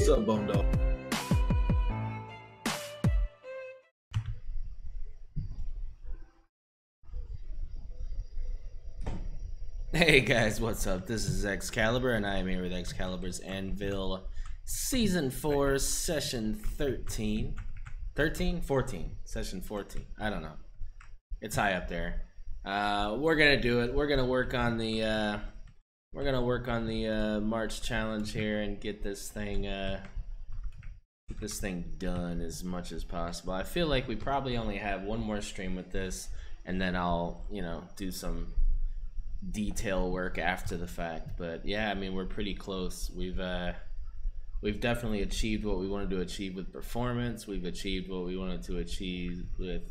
What's up, Bone Dog? Hey guys, what's up? This is XCaliber, and I am here with XCaliber's Anvil Season 4, Session 13. 13? 14. Session 14. I don't know. It's high up there. We're gonna do it. We're gonna work on the March challenge here and get this thing done as much as possible. I feel like we probably only have one more stream with this, and then I'll, do some detail work after the fact. But yeah, I mean, we're pretty close. We've definitely achieved what we wanted to achieve with performance. We've achieved what we wanted to achieve with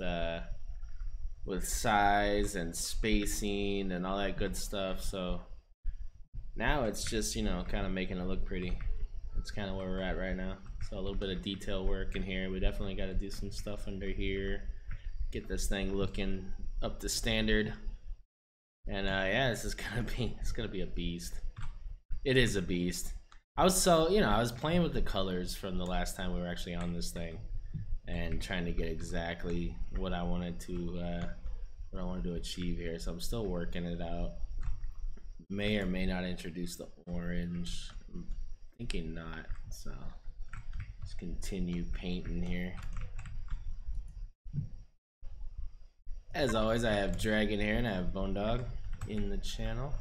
size and spacing and all that good stuff. So now it's just, kind of making it look pretty. It's kind of where we're at right now. So a little bit of detail work in here. We definitely got to do some stuff under here, get this thing looking up to standard. And yeah, it's gonna be a beast. It is a beast. I was playing with the colors from the last time we were actually on this thing, and trying to get exactly what I wanted to achieve here. So I'm still working it out. May or may not introduce the orange. I'm thinking not. So just continue painting here. As always, I have Dragon here and I have Bone Dog in the channel.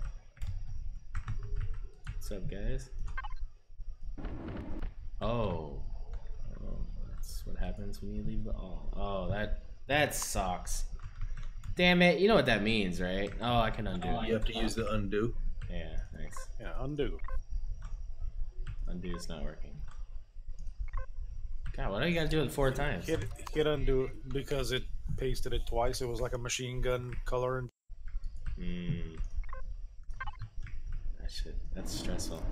What's up, guys? Oh, that's what happens when you leave the all. Oh, that sucks. Damn it! You know what that means, right? Oh, I can undo. You have to use the undo. Yeah, thanks. Yeah, undo. Undo is not working. God, why do you gotta do it 4 times? Hit undo because it pasted it twice. It was like a machine gun color. And That's stressful.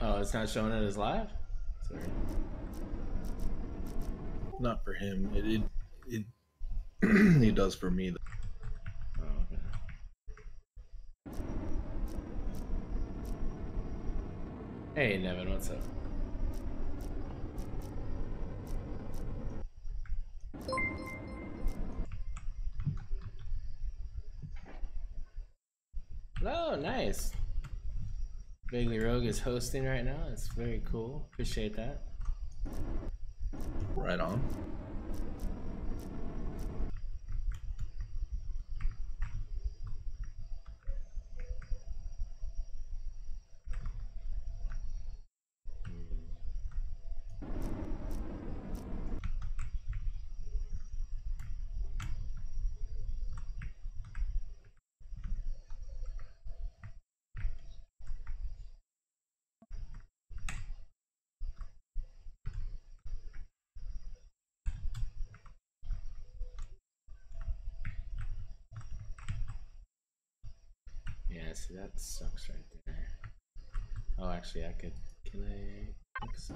Oh, it's not showing it as live? Sorry. Not for him. It he does for me. Oh, okay. Hey, Nevin, what's up? Oh, nice. Vaguely Rogue is hosting right now. It's very cool. Appreciate that. Right on. Yeah, see, that sucks right there. Oh, actually, can I fix it?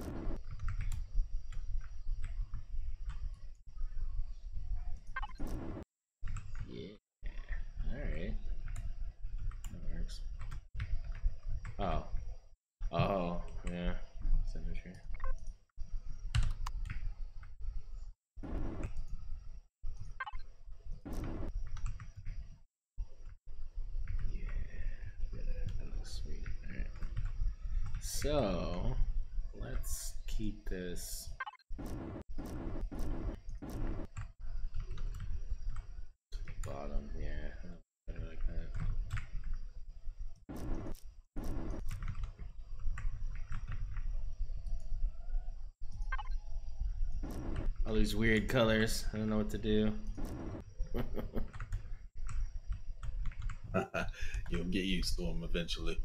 Yeah, alright. That works. Oh, yeah. Symmetry. Sweet. All right. So let's keep this. Bottom, yeah. Better like that. All these weird colors. I don't know what to do. You'll get used to them eventually.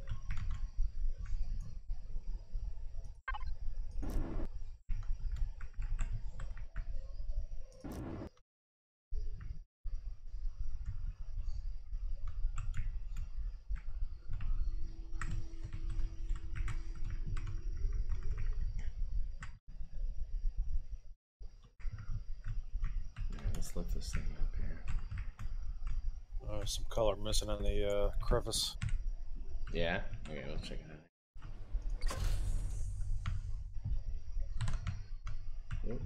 Let's lift this thing up here. Some color missing in the crevice. Yeah? Okay, we'll check it out. Oop.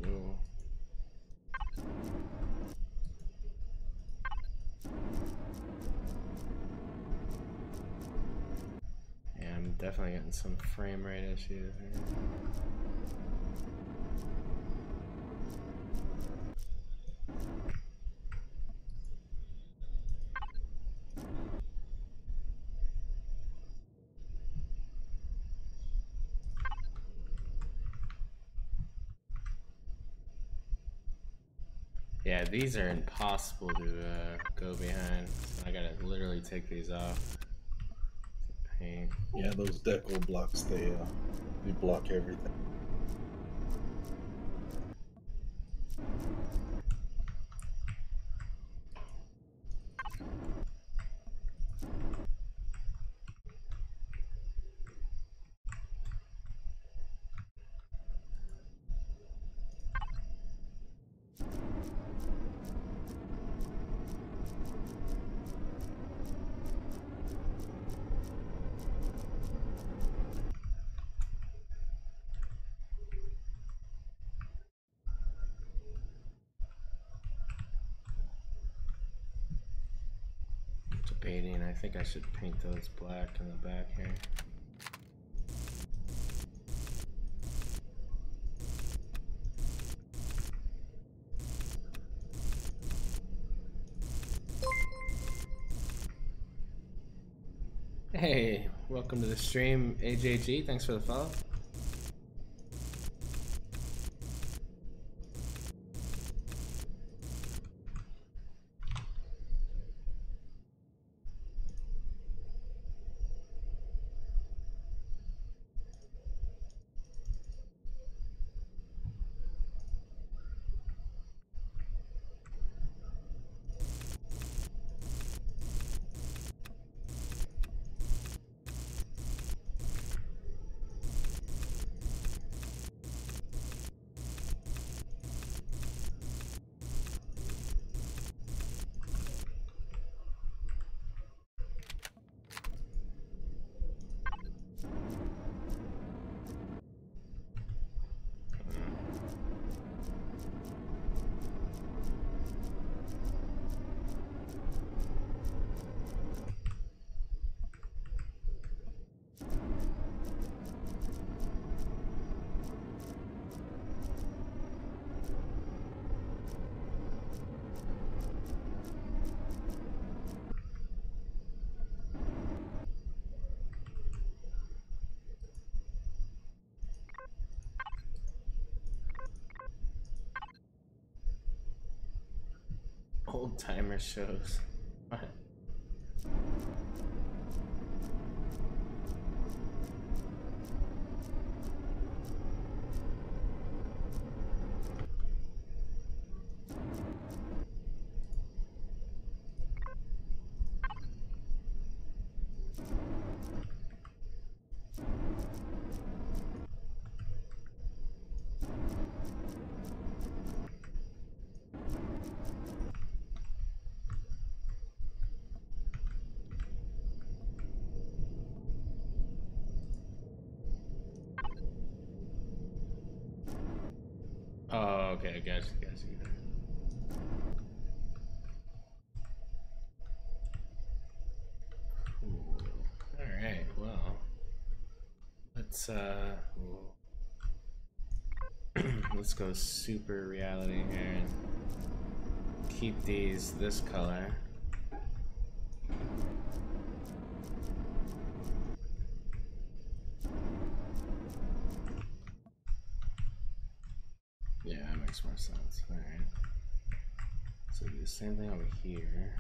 Ooh. Yeah, I'm definitely getting some frame rate issues here. Yeah, these are impossible to go behind. So I gotta literally take these off. It's a pain. Yeah, those deco blocks, they block everything. Debating, I think I should paint those black in the back here. Hey, welcome to the stream, AJG. Thanks for the follow. Old timer shows. What? okay, I got you. Alright, well. Let's go super reality here and keep these this color. Yeah, that makes more sense. Alright. So do the same thing over here.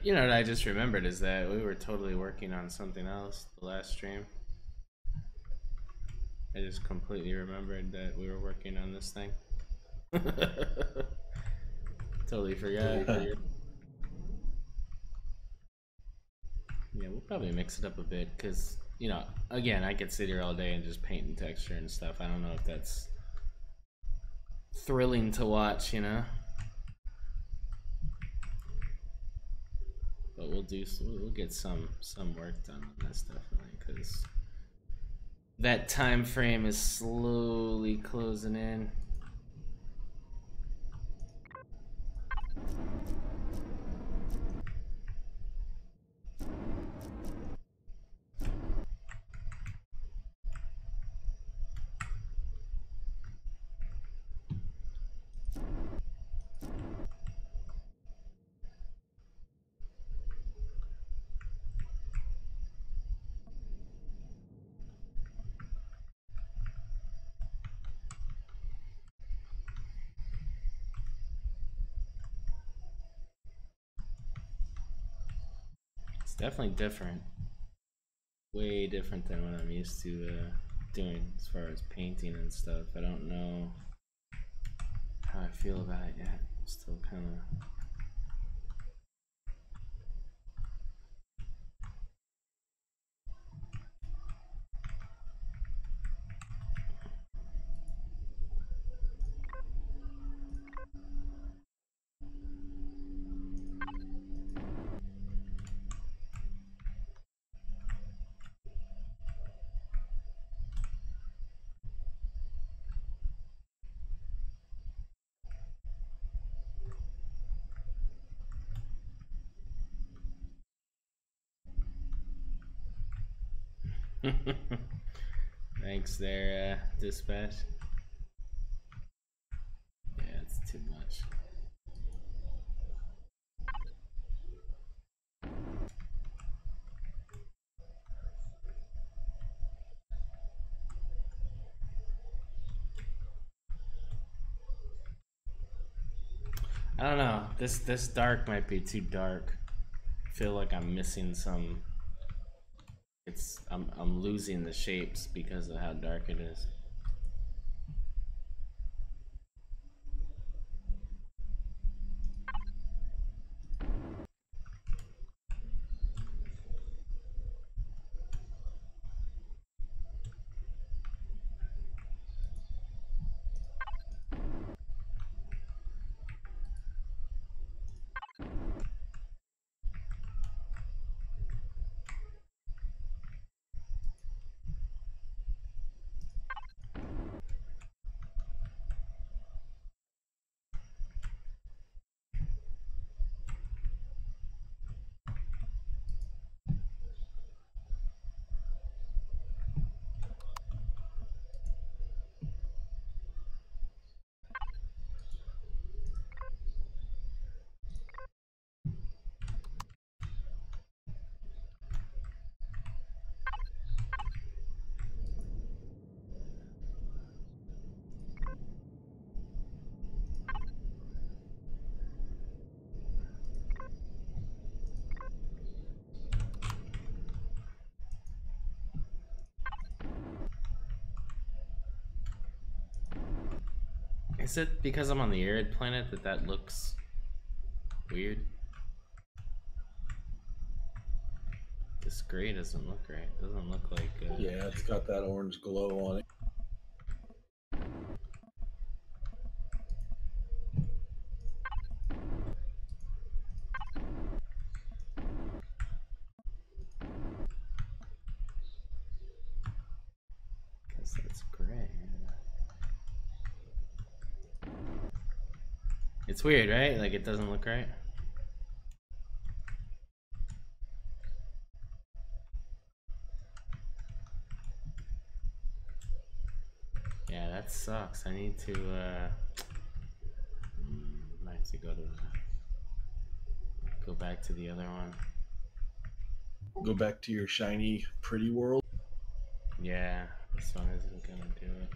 You know what I just remembered is that we were totally working on something else the last stream. I just completely remembered that we were working on this thing. Totally forgot. Yeah, we'll probably mix it up a bit because, you know, again, I could sit here all day and just paint and texture and stuff. I don't know if that's thrilling to watch, you know? But we'll get some work done on this definitely, because that time frame is slowly closing in. It's definitely different. Way different than what I'm used to doing as far as painting and stuff. I don't know how I feel about it yet. I'm still kind of... Thanks there, Dispatch. Yeah, it's too much. I don't know. This dark might be too dark. I feel like I'm missing some. I'm losing the shapes because of how dark it is. Is it because I'm on the arid planet that looks weird? This gray doesn't look right. It doesn't look like... Yeah, it's got that orange glow on it. Guess that's gray. It's weird, right? Like, it doesn't look right. Yeah, that sucks. I need to, might have to go back to the other one. Go back to your shiny, pretty world. Yeah, this one isn't gonna do it.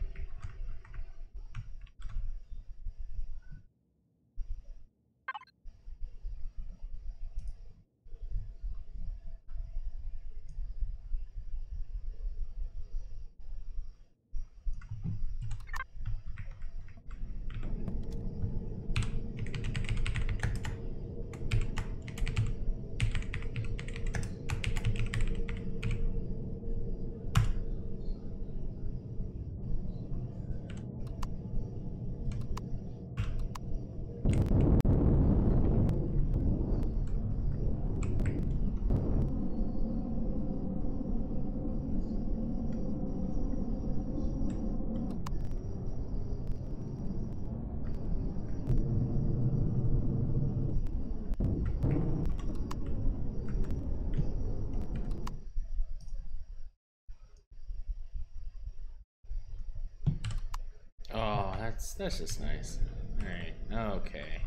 Oh, that's just nice. All right, okay.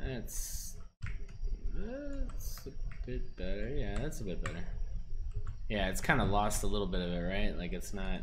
That's a bit better. Yeah, that's a bit better. Yeah, it's kind of lost a little bit of it, right? Like, it's not...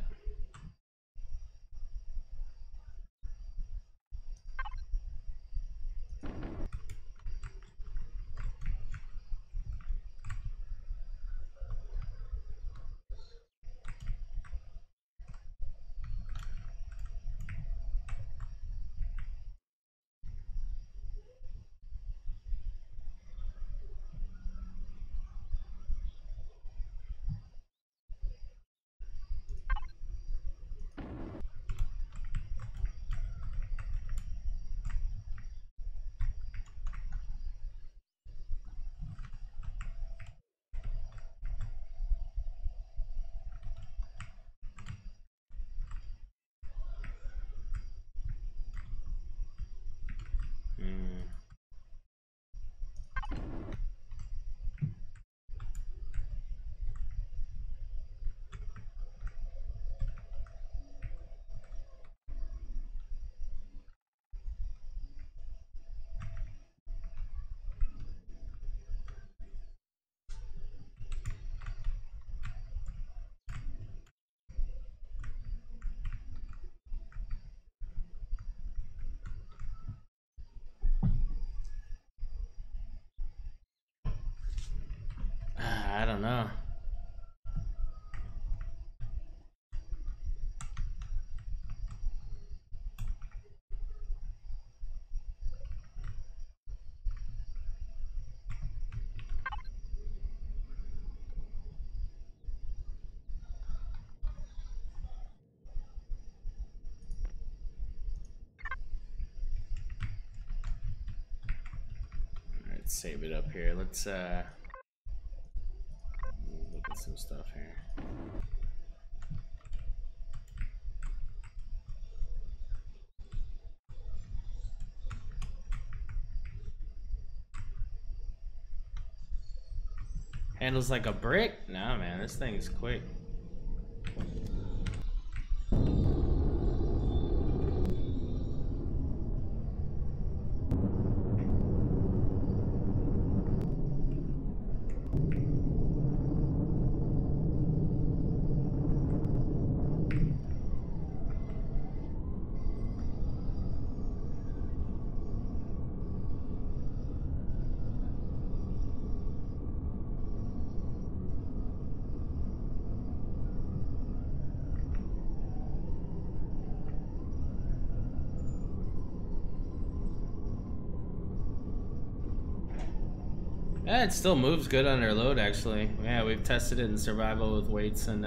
I don't know. Let's save it up here. Let's look at some stuff here. Handles like a brick? No, man, this thing is quick. Yeah, it still moves good under load, actually. Yeah, we've tested it in survival with weights and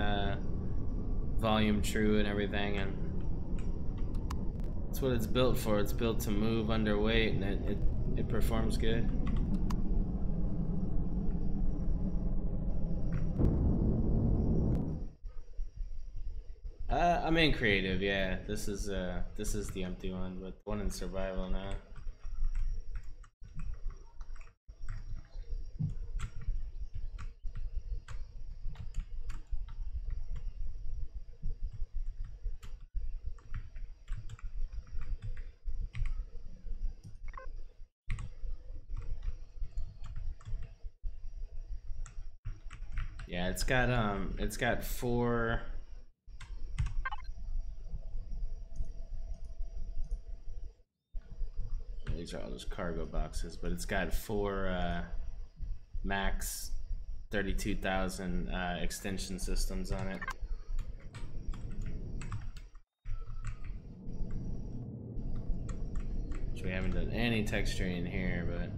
volume true and everything, and that's what it's built for. It's built to move under weight, and it performs good. I'm in creative, yeah. This is the empty one, but the one in survival now. Yeah, it's got 4. These are all just cargo boxes, but it's got 4 max 32,000 extension systems on it. Which we haven't done any texturing in here, but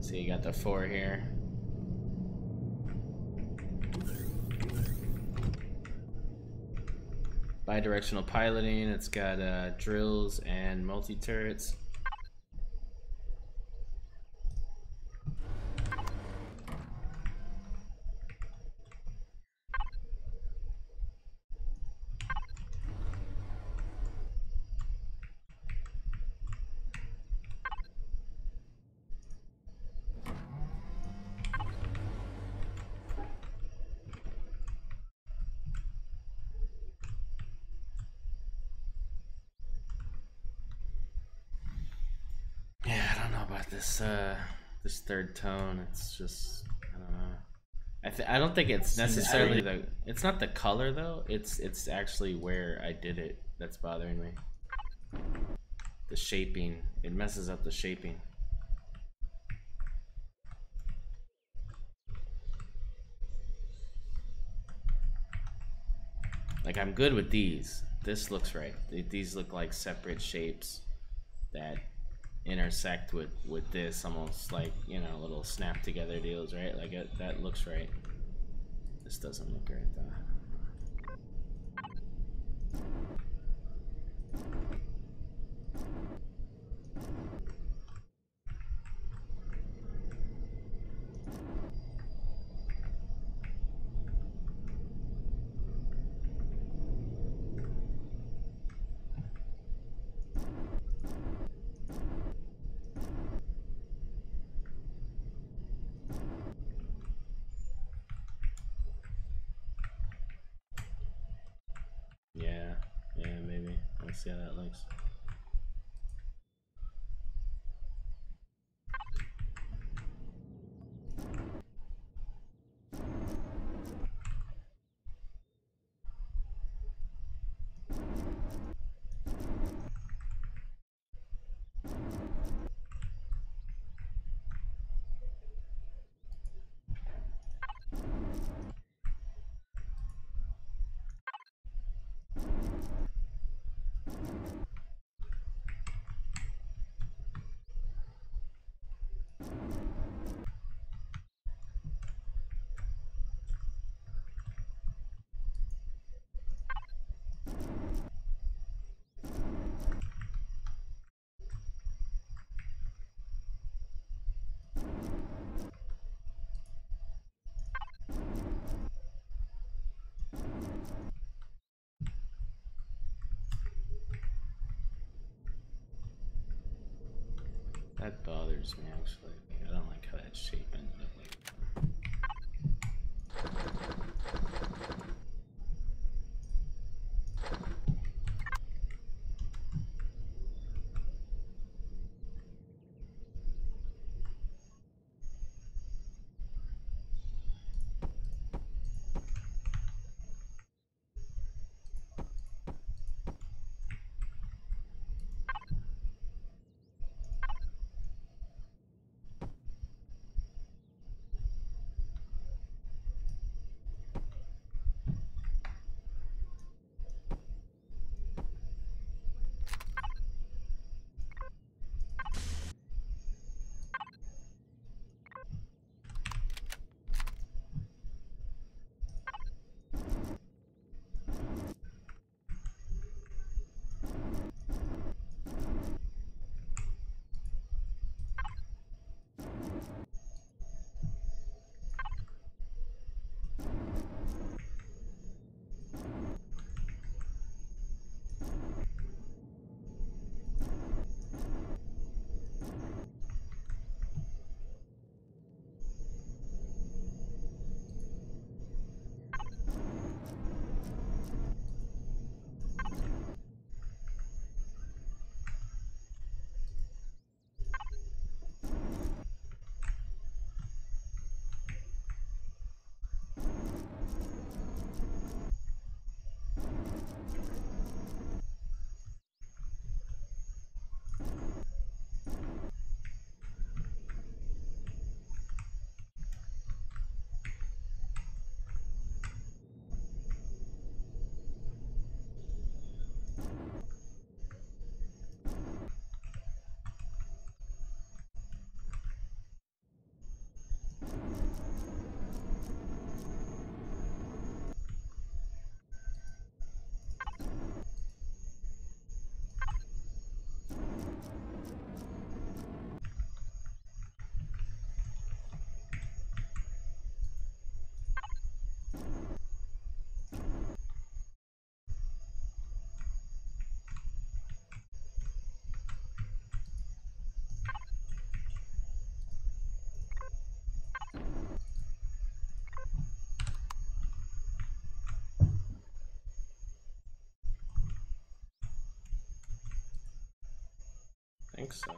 see, you got the 4 here. Bidirectional piloting, it's got drills and multi-turrets. Yeah, I don't know about this this third tone. It's just, I don't know. I don't think it's necessarily it's not the color though. It's actually where I did it that's bothering me. The shaping. It messes up the shaping. Like, I'm good with these. This looks right. These look like separate shapes that intersect with this, almost like, you know, little snap together deals, right? Like that looks right. This doesn't look right though. Yeah, maybe. Let's see how that looks. That bothers me, actually. I don't like how that shape ended up like that. think so.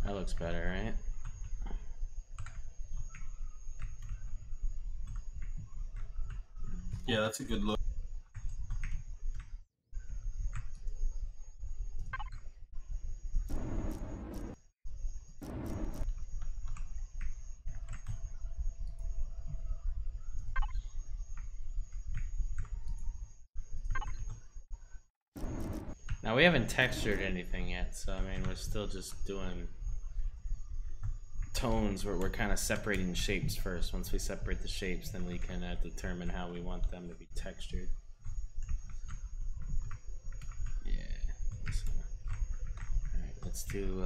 That looks better, right? Yeah, that's a good look. Now we haven't textured anything yet, so I mean we're still just doing tones where we're kind of separating shapes first. Once we separate the shapes, then we can determine how we want them to be textured. Yeah. So, all right, let's do.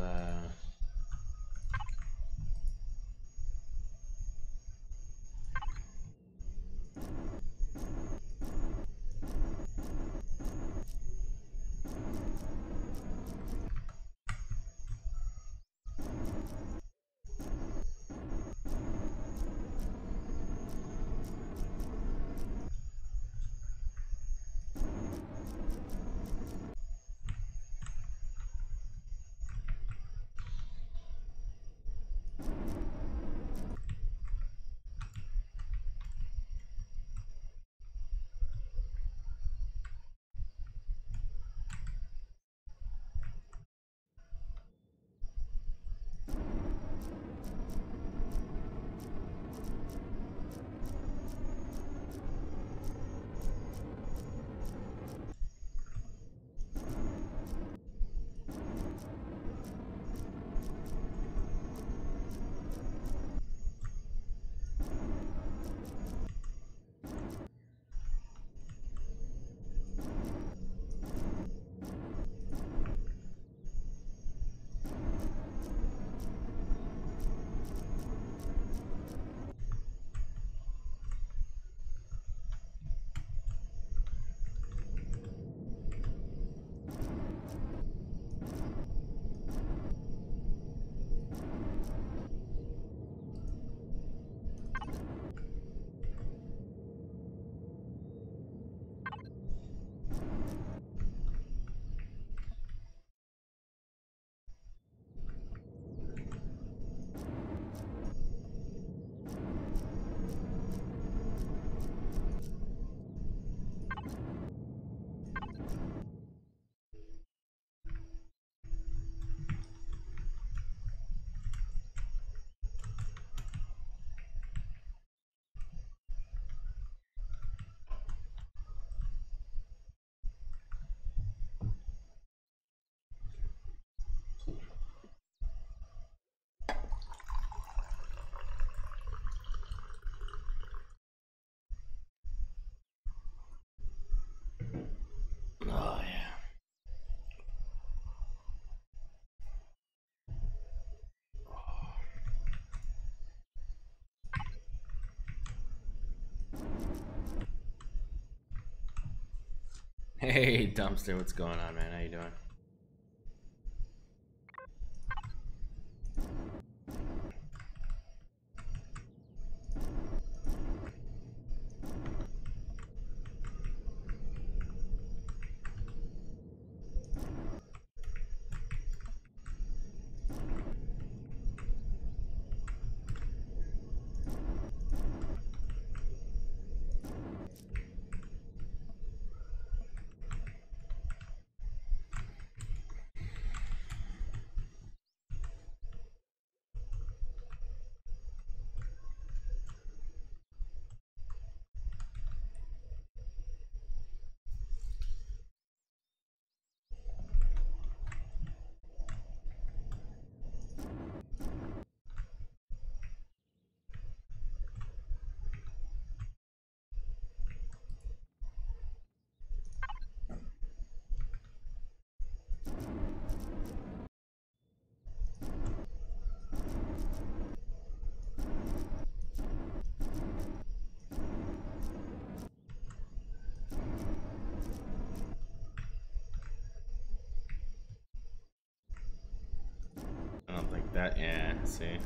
Oh yeah. Hey, Dumpster, what's going on, man? How you doing? that? Yeah, see.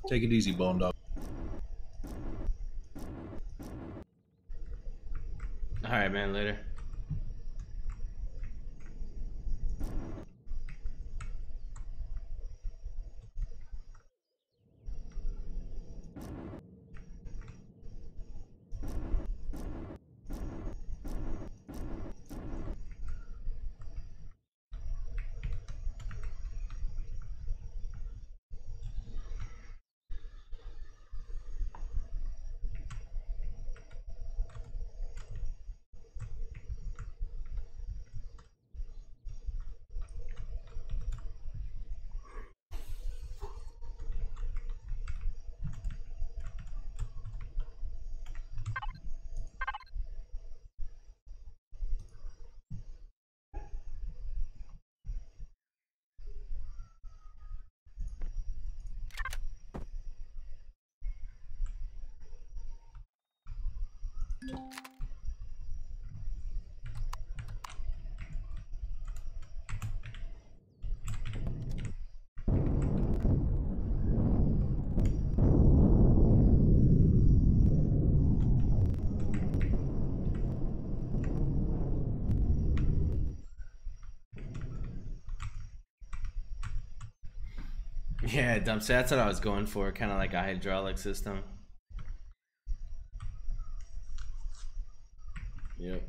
Take it easy, Bone Dog. All right, man. Later. Yeah, dump. So that's what I was going for, kind of like a hydraulic system. Yep.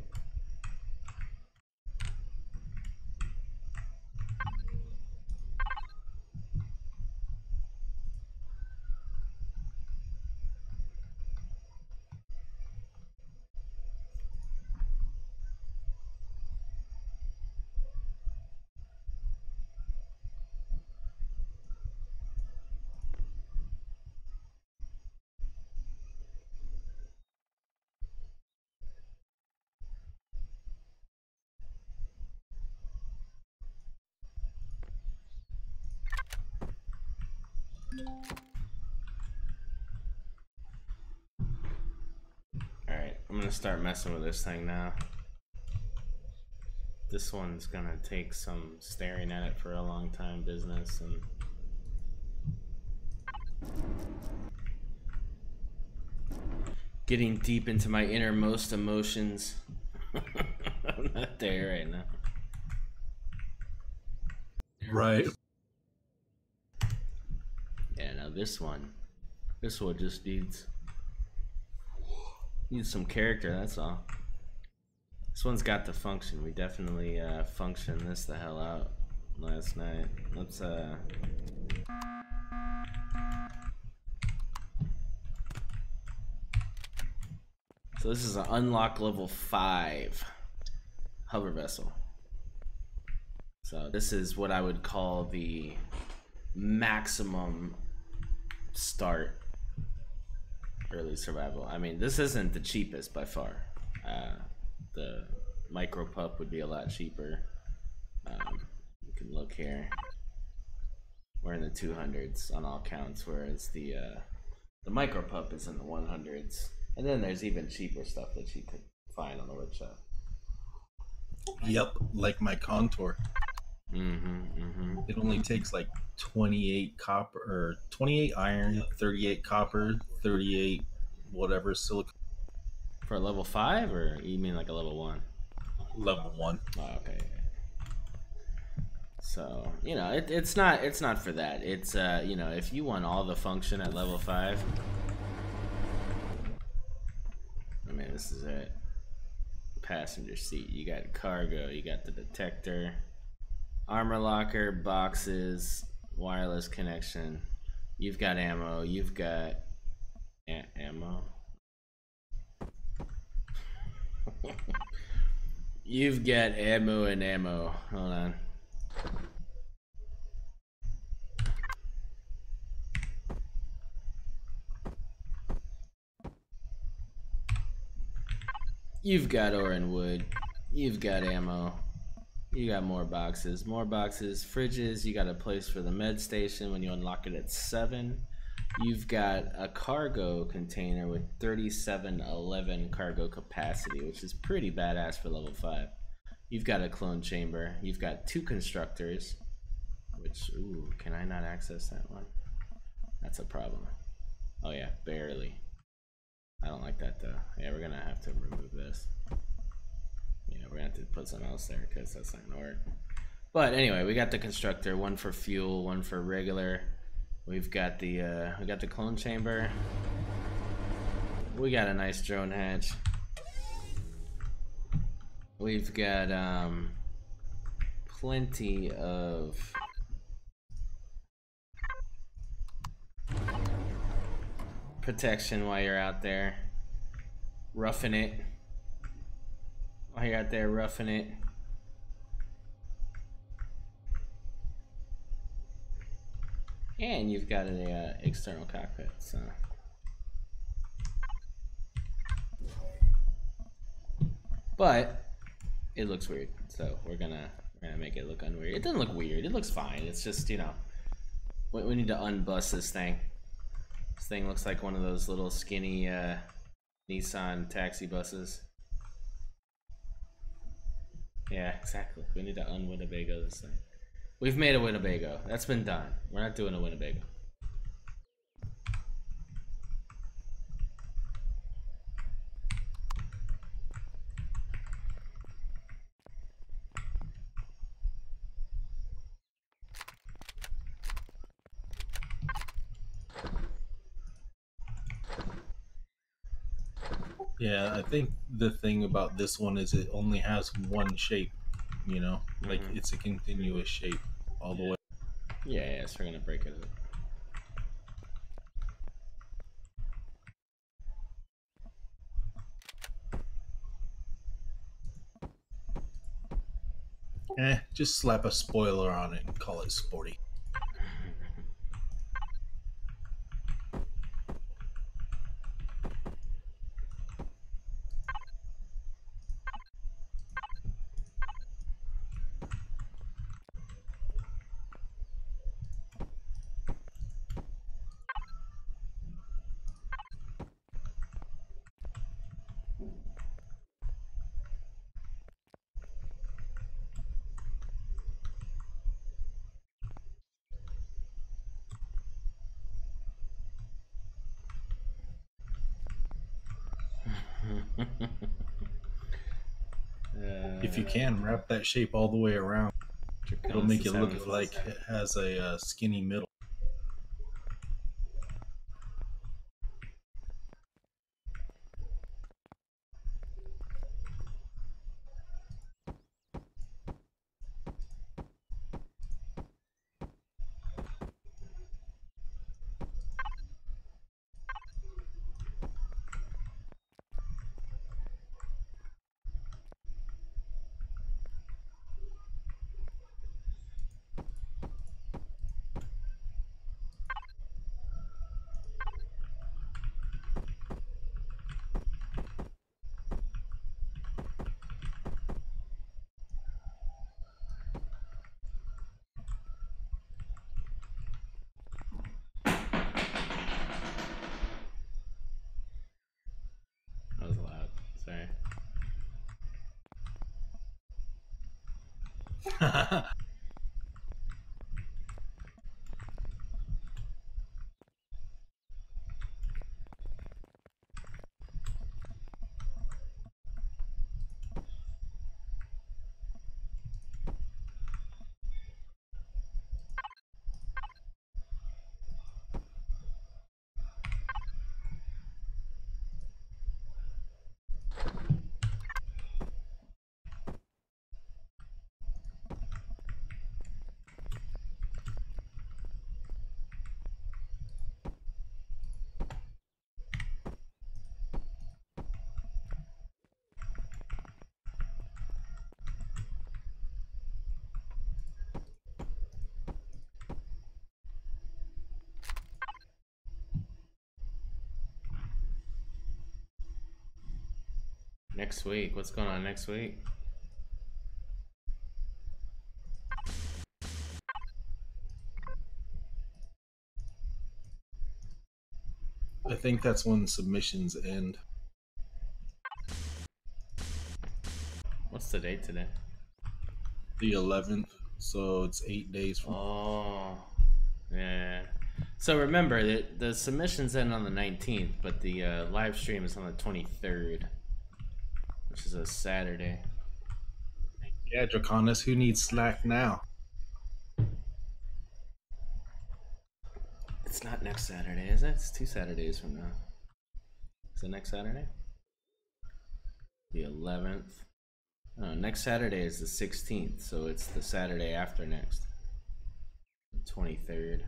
Alright, I'm gonna start messing with this thing now. This one's gonna take some staring at it for a long time business, and getting deep into my innermost emotions. I'm not there right now. Right. Yeah, now this one just needs some character, that's all. This one's got the function. We definitely functioned this the hell out last night. Let's so this is an unlock level 5 hover vessel. So this is what I would call the maximum start early survival. I mean, this isn't the cheapest by far. The micro pup would be a lot cheaper. You can look here. We're in the 200s on all counts, whereas the micro pup is in the 100s. And then there's even cheaper stuff that you could find on the workshop. Yep, like my contour. It only takes like 28 copper or 28 iron, 38 copper, 38 whatever silicon. For a level 5, or you mean like a level 1? Level 1. Oh, okay. So, you know, it's not for that. It's you know, if you want all the function at level 5, I mean, this is it. Passenger seat, you got cargo, you got the detector, armor locker, boxes, wireless connection. You've got ammo, you've got ammo. You've got ammo and ammo. Hold on. You've got ore and wood. You've got ammo. You got more boxes. More boxes. Fridges. You got a place for the med station when you unlock it at 7. You've got a cargo container with 3711 cargo capacity, which is pretty badass for level 5. You've got a clone chamber. You've got 2 constructors, which, ooh, can I not access that one? That's a problem. Oh yeah, barely. I don't like that though. Yeah, we're gonna have to remove this. Yeah, we're gonna have to put something else there because that's not gonna work. But anyway, we got the constructor, one for fuel, one for regular. We've got the clone chamber. We got a nice drone hatch. We've got plenty of protection while you're out there roughing it. While you're out there roughing it. And you've got an external cockpit, so. But it looks weird, so we're gonna make it look unweird. It doesn't look weird. It looks fine. It's just, you know, we need to unbus this thing. This thing looks like one of those little skinny Nissan taxi buses. Yeah, exactly. We need to un-Winnebago this thing. We've made a Winnebago. That's been done. We're not doing a Winnebago. Yeah, I think the thing about this one is it only has one shape, you know? Like, it's a continuous shape all the way. Yeah, so we're gonna break it up. Just slap a spoiler on it and call it sporty. If you can, wrap that shape all the way around. It'll make it look like it has a skinny middle. That was loud. Sorry. Next week. What's going on next week? I think that's when submissions end. What's the date today? The 11th. So it's 8 days from. Oh, yeah. So remember that the submissions end on the 19th, but the live stream is on the 23rd, which is a Saturday. Yeah, Draconis, who needs Slack now? It's not next Saturday, is it? It's 2 Saturdays from now. Is it next Saturday? The 11th. No, next Saturday is the 16th, so it's the Saturday after next. The 23rd.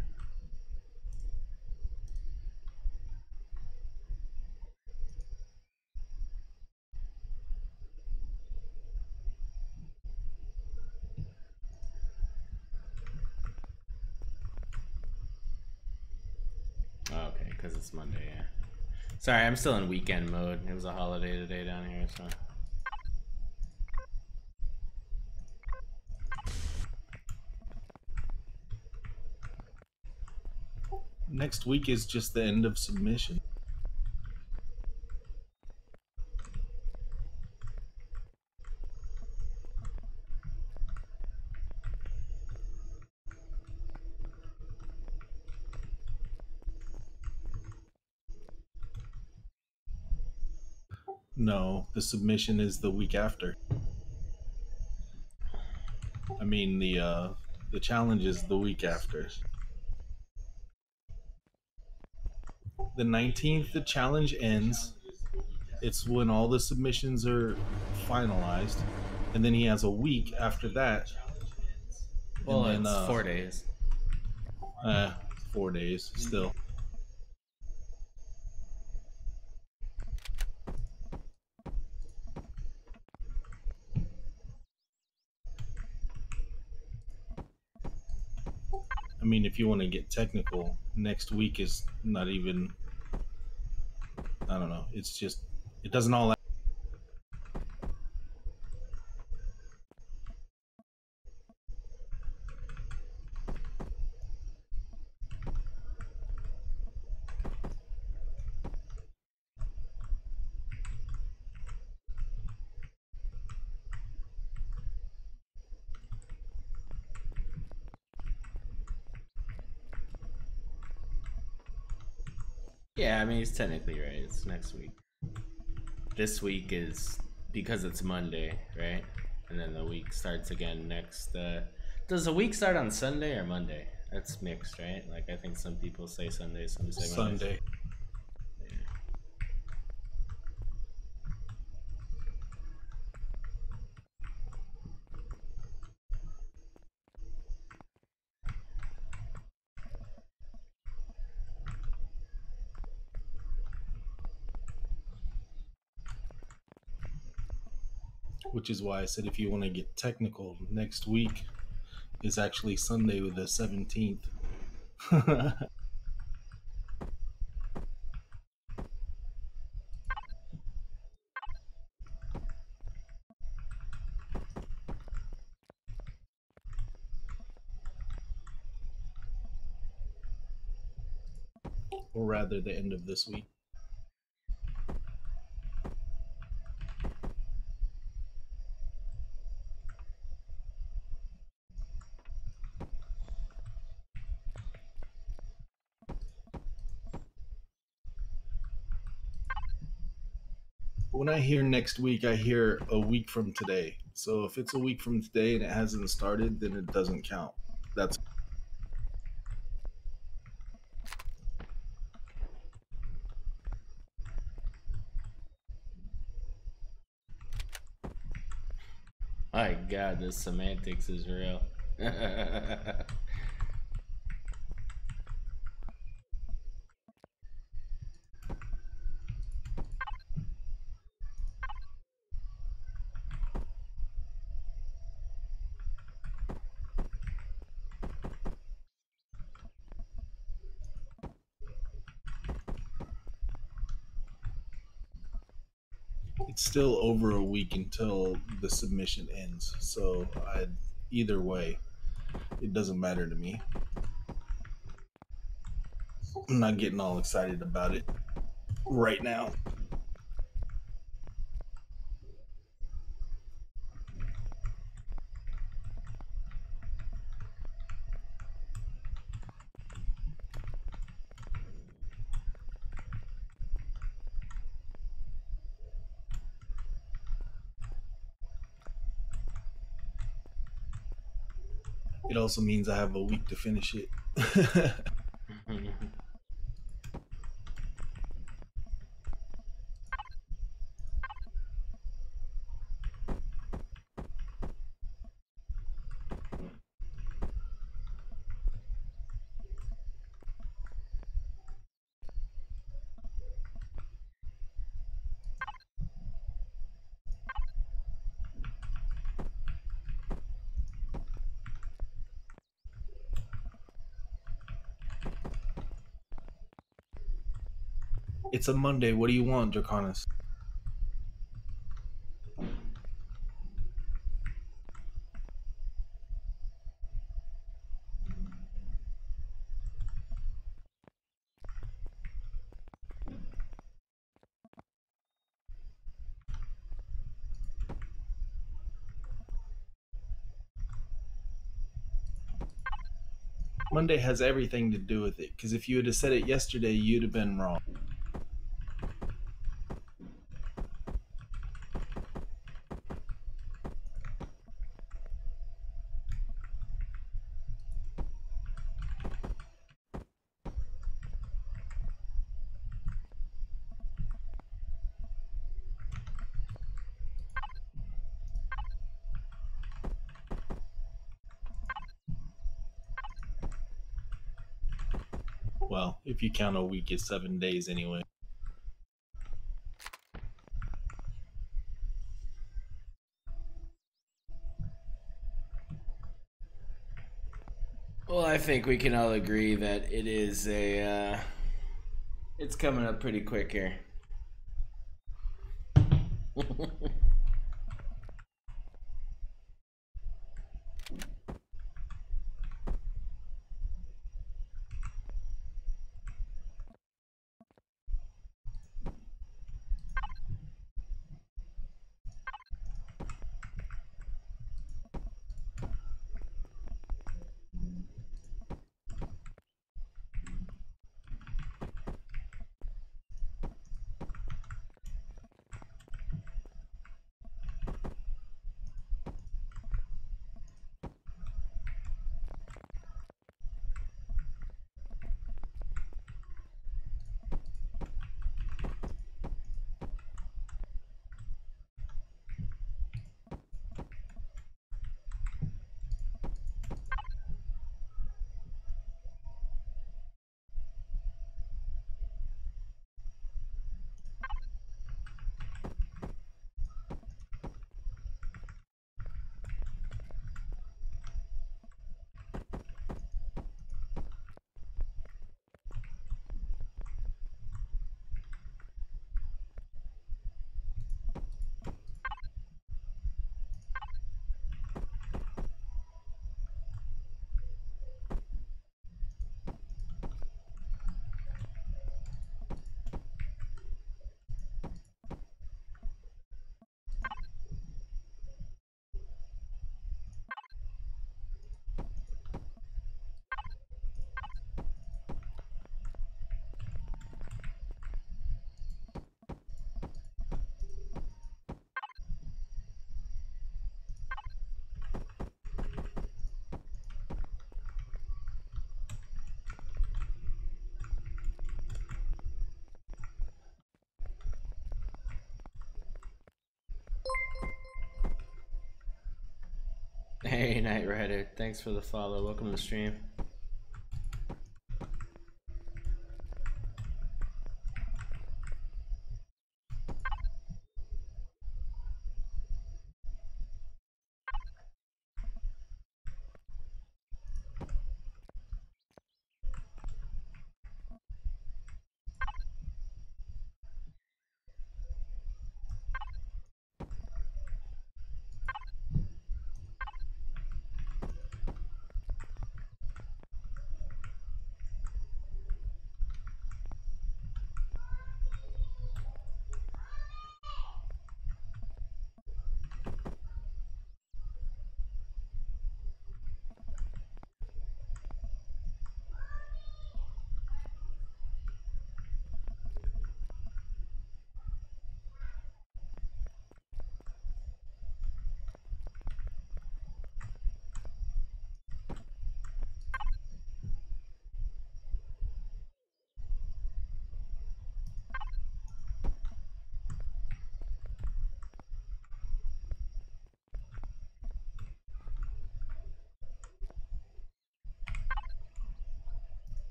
Oh, okay, because it's Monday, yeah. Sorry, I'm still in weekend mode. It was a holiday today down here, so. Next week is just the end of submission. No, the submission is the week after. I mean, the challenge is the week after. The 19th, the challenge ends. It's when all the submissions are finalized, and then he has a week after that. Well, and then, it's 4 days. 4 days still. I mean, if you want to get technical, next week is not even. I don't know. It's just it doesn't all. Yeah, I mean, he's technically right. It's next week. This week is because it's Monday, right? And then the week starts again next. Does the week start on Sunday or Monday? That's mixed, right? Like, I think some people say Sunday, some say Monday. Sunday. Which is why I said if you want to get technical, next week is actually Sunday with the 17th. Or rather, the end of this week. When I hear next week, I hear a week from today. So if it's a week from today and it hasn't started, then it doesn't count. That's My God, this semantics is real. It's still over a week until the submission ends. So either way, it doesn't matter to me. I'm not getting all excited about it right now. It also means I have a week to finish it. It's a Monday. What do you want, Draconis? Monday has everything to do with it, because if you had said it yesterday, you'd have been wrong. Well, if you count a week, it's 7 days anyway. Well, I think we can all agree that it is it's coming up pretty quick here. Hey, Knight Rider, thanks for the follow. Welcome to the stream.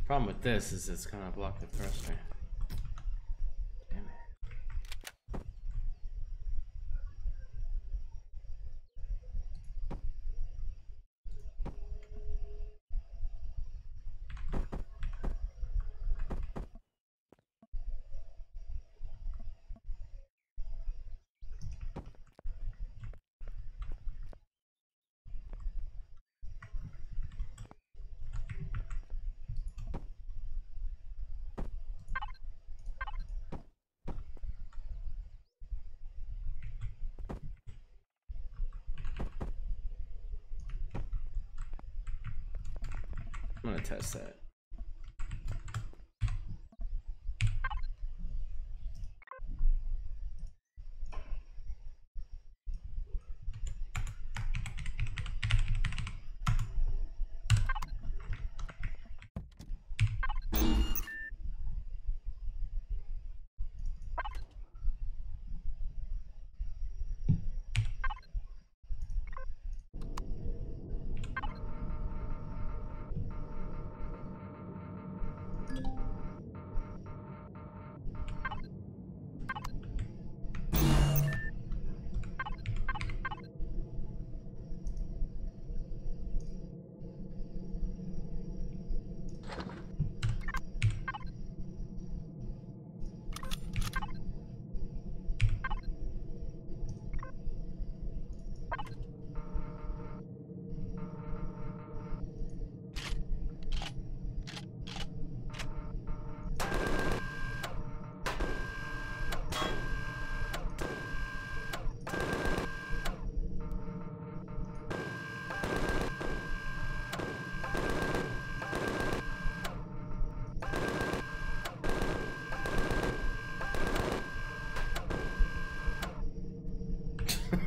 Problem with this is it's gonna block the thruster. Damn it. I'm gonna test that.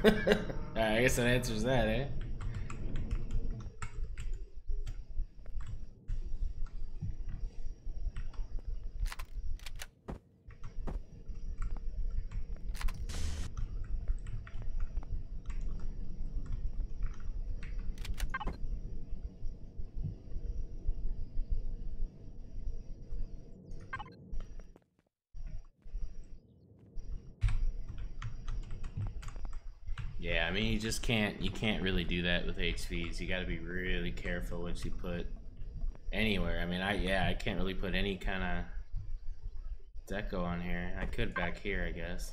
Alright, I guess that answers that, eh? Yeah, I mean, you can't really do that with HVs. You gotta be really careful what you put anywhere. I mean, I can't really put any kind of deco on here. I could back here, I guess.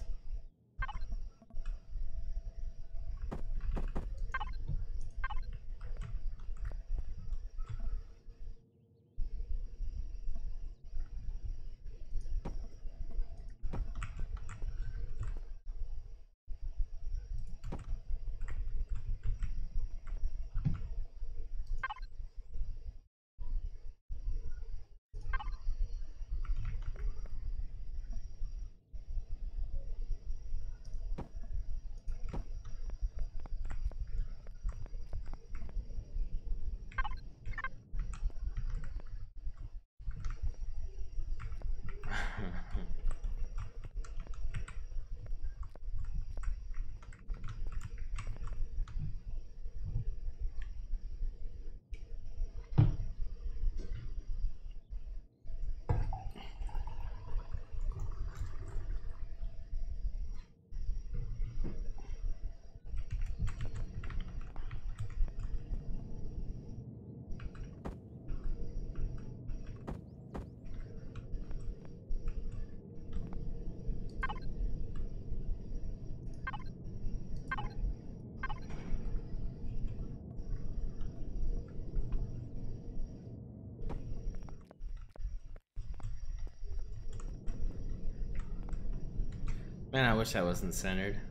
Man, I wish that wasn't centered.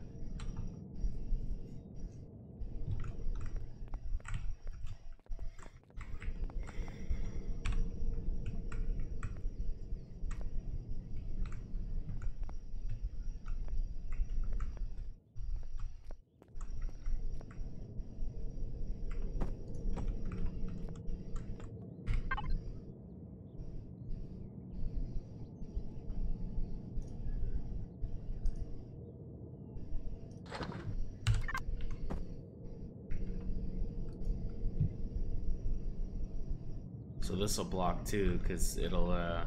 So this will block too, because it'll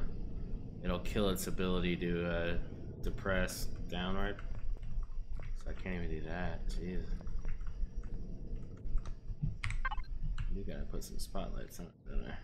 kill its ability to depress downward. So I can't even do that. Jeez. You gotta put some spotlights on it in there.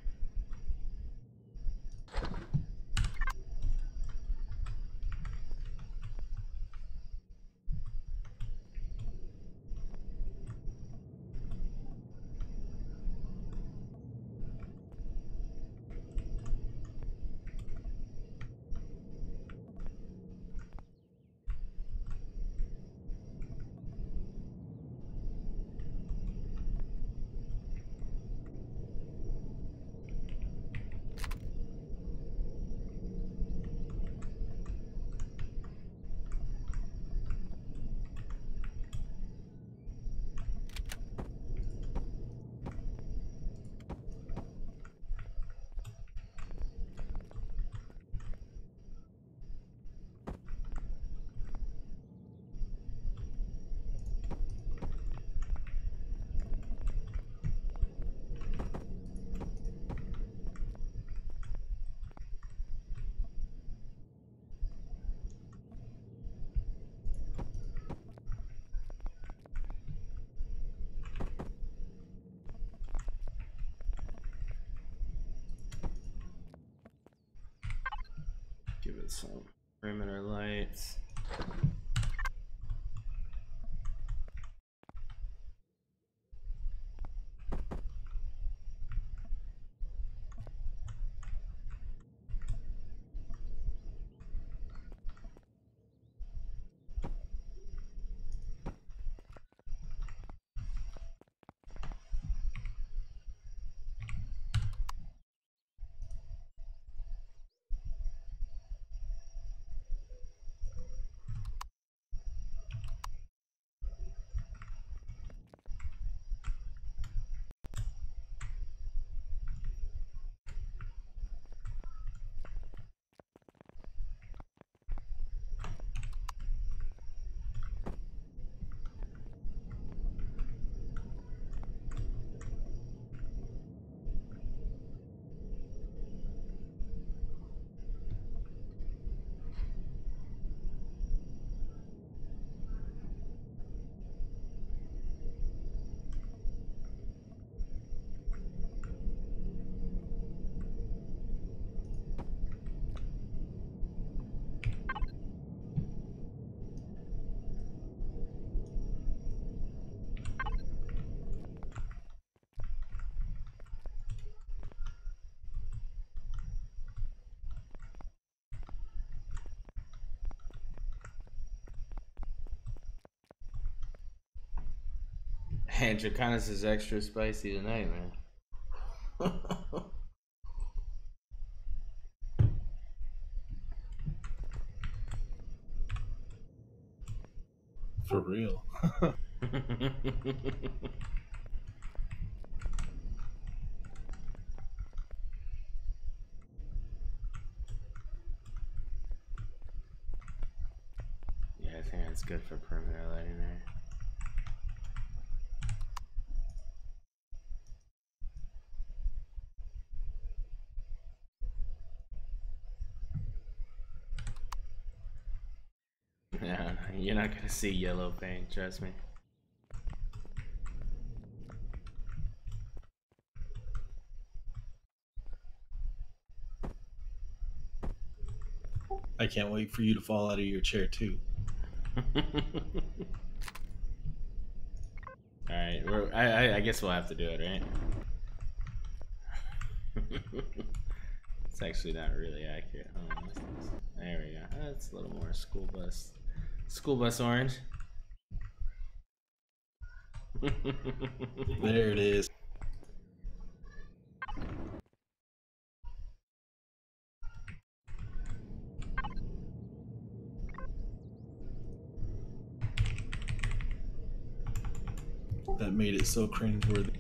Give it some perimeter lights. Man, Draconis is extra spicy tonight, man. For real. Yeah, I think that's good for perimeter lighting there. Yeah, you're not gonna see yellow paint, trust me. I can't wait for you to fall out of your chair too. Alright, I guess we'll have to do it, right? It's actually not really accurate. Oh, there we go. That's a little more school bus orange. There it is. That made it so cringeworthy.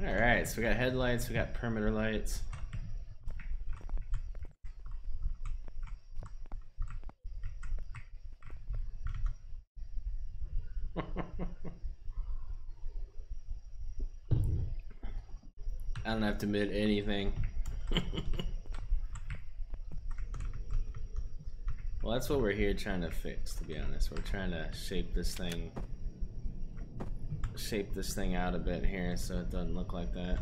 Alright, so we got headlights, we got perimeter lights. I don't have to admit anything. Well, that's what we're here trying to fix, to be honest. We're trying to shape this thing out a bit here so it doesn't look like that.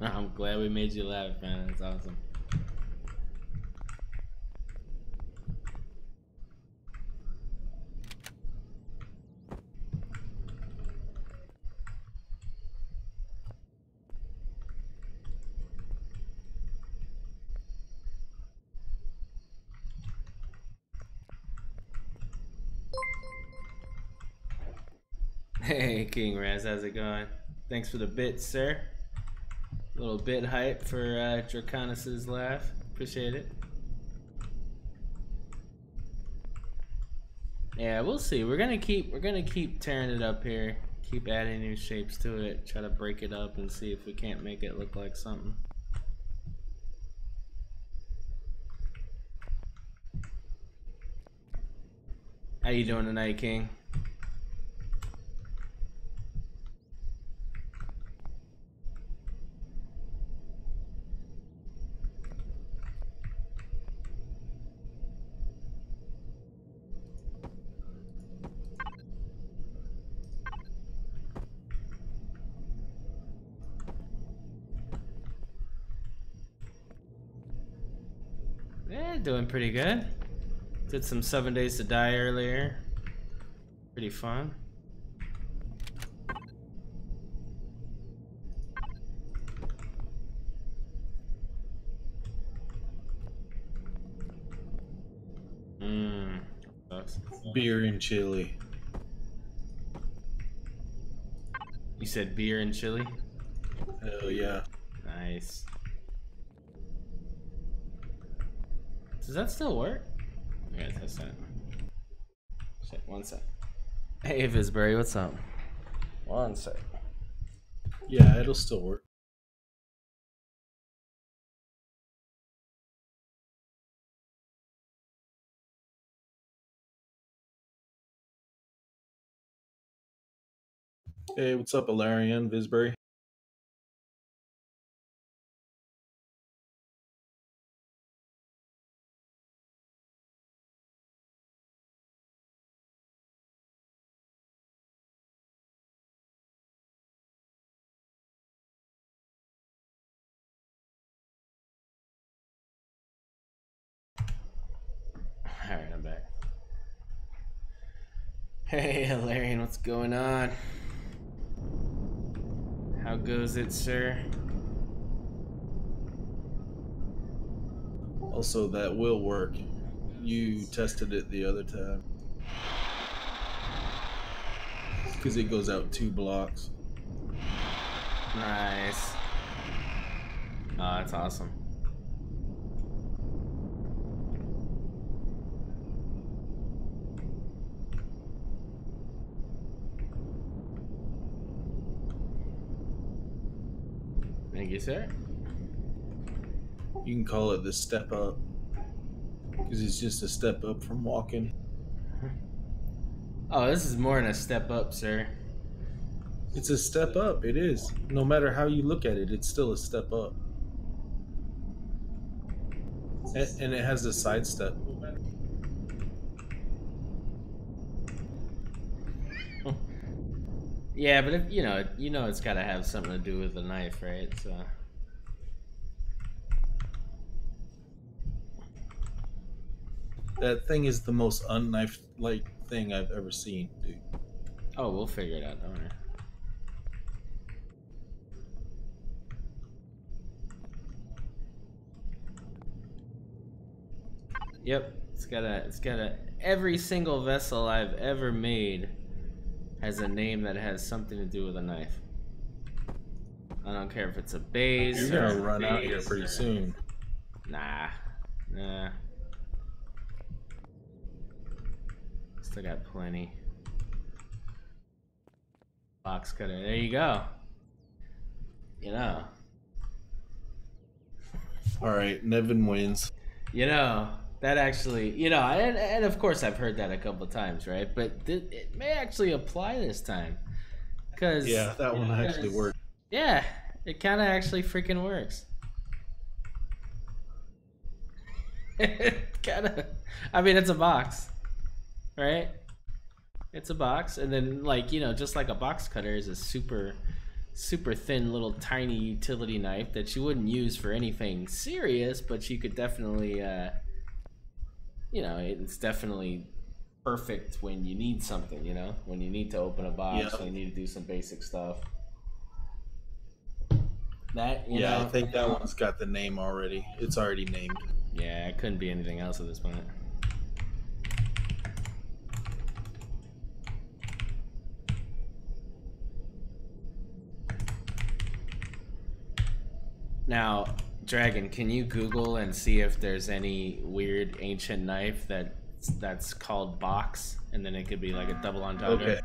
I'm glad we made you laugh, man. That's awesome. Hey, King Raz, how's it going? Thanks for the bit, sir. A little bit hype for Draconis's laugh. Appreciate it. Yeah, we'll see. We're gonna keep tearing it up here. Keep adding new shapes to it. Try to break it up and see if we can't make it look like something. How you doing tonight, King? Yeah, doing pretty good. Did some 7 Days to Die earlier. Pretty fun. Sucks. Beer and chili. You said beer and chili? Hell yeah. Nice. Does that still work? I gotta test that. Shit, 1 sec. Hey, Visbury, what's up? 1 sec. Yeah, it'll still work. Hey, what's up, Alarian, Visbury? Alright, I'm back. Hey, Alarian, what's going on? How goes it, sir? Also, that will work. You tested it the other time. Because it goes out 2 blocks. Nice. Oh, that's awesome. Thank you, sir. You can call it the step up. Because it's just a step up from walking. Oh, this is more than a step up, sir. It's a step up. It is. No matter how you look at it, it's still a step up. And it has a side step. Yeah, but if you know it's got to have something to do with the knife, right? So That thing is the most unknife-like thing I've ever seen, dude. oh, we'll figure it out, don't worry. Yep, it's got a every single vessel I've ever made has a name that has something to do with a knife. I don't care if it's a base. You're gonna run out here pretty soon. Nah. Still got plenty. Box cutter. There you go. You know. All right, Nevin wins. You know, that actually, and of course I've heard that a couple times, right? But it may actually apply this time. Cause Yeah, that one actually worked. Yeah, it kind of actually freaking works. It kind of, I mean, it's a box, right? It's a box, and then just like a box cutter is a super thin little tiny utility knife that you wouldn't use for anything serious, but you could definitely it's definitely perfect when you need something, when you need to open a box, Yep. when you need to do some basic stuff. I think that one's got the name already. It's already named. Yeah, it couldn't be anything else at this point. Now, Dragon, can you Google and see if there's any weird ancient knife that's called box, and then it could be like a double entendre? Okay.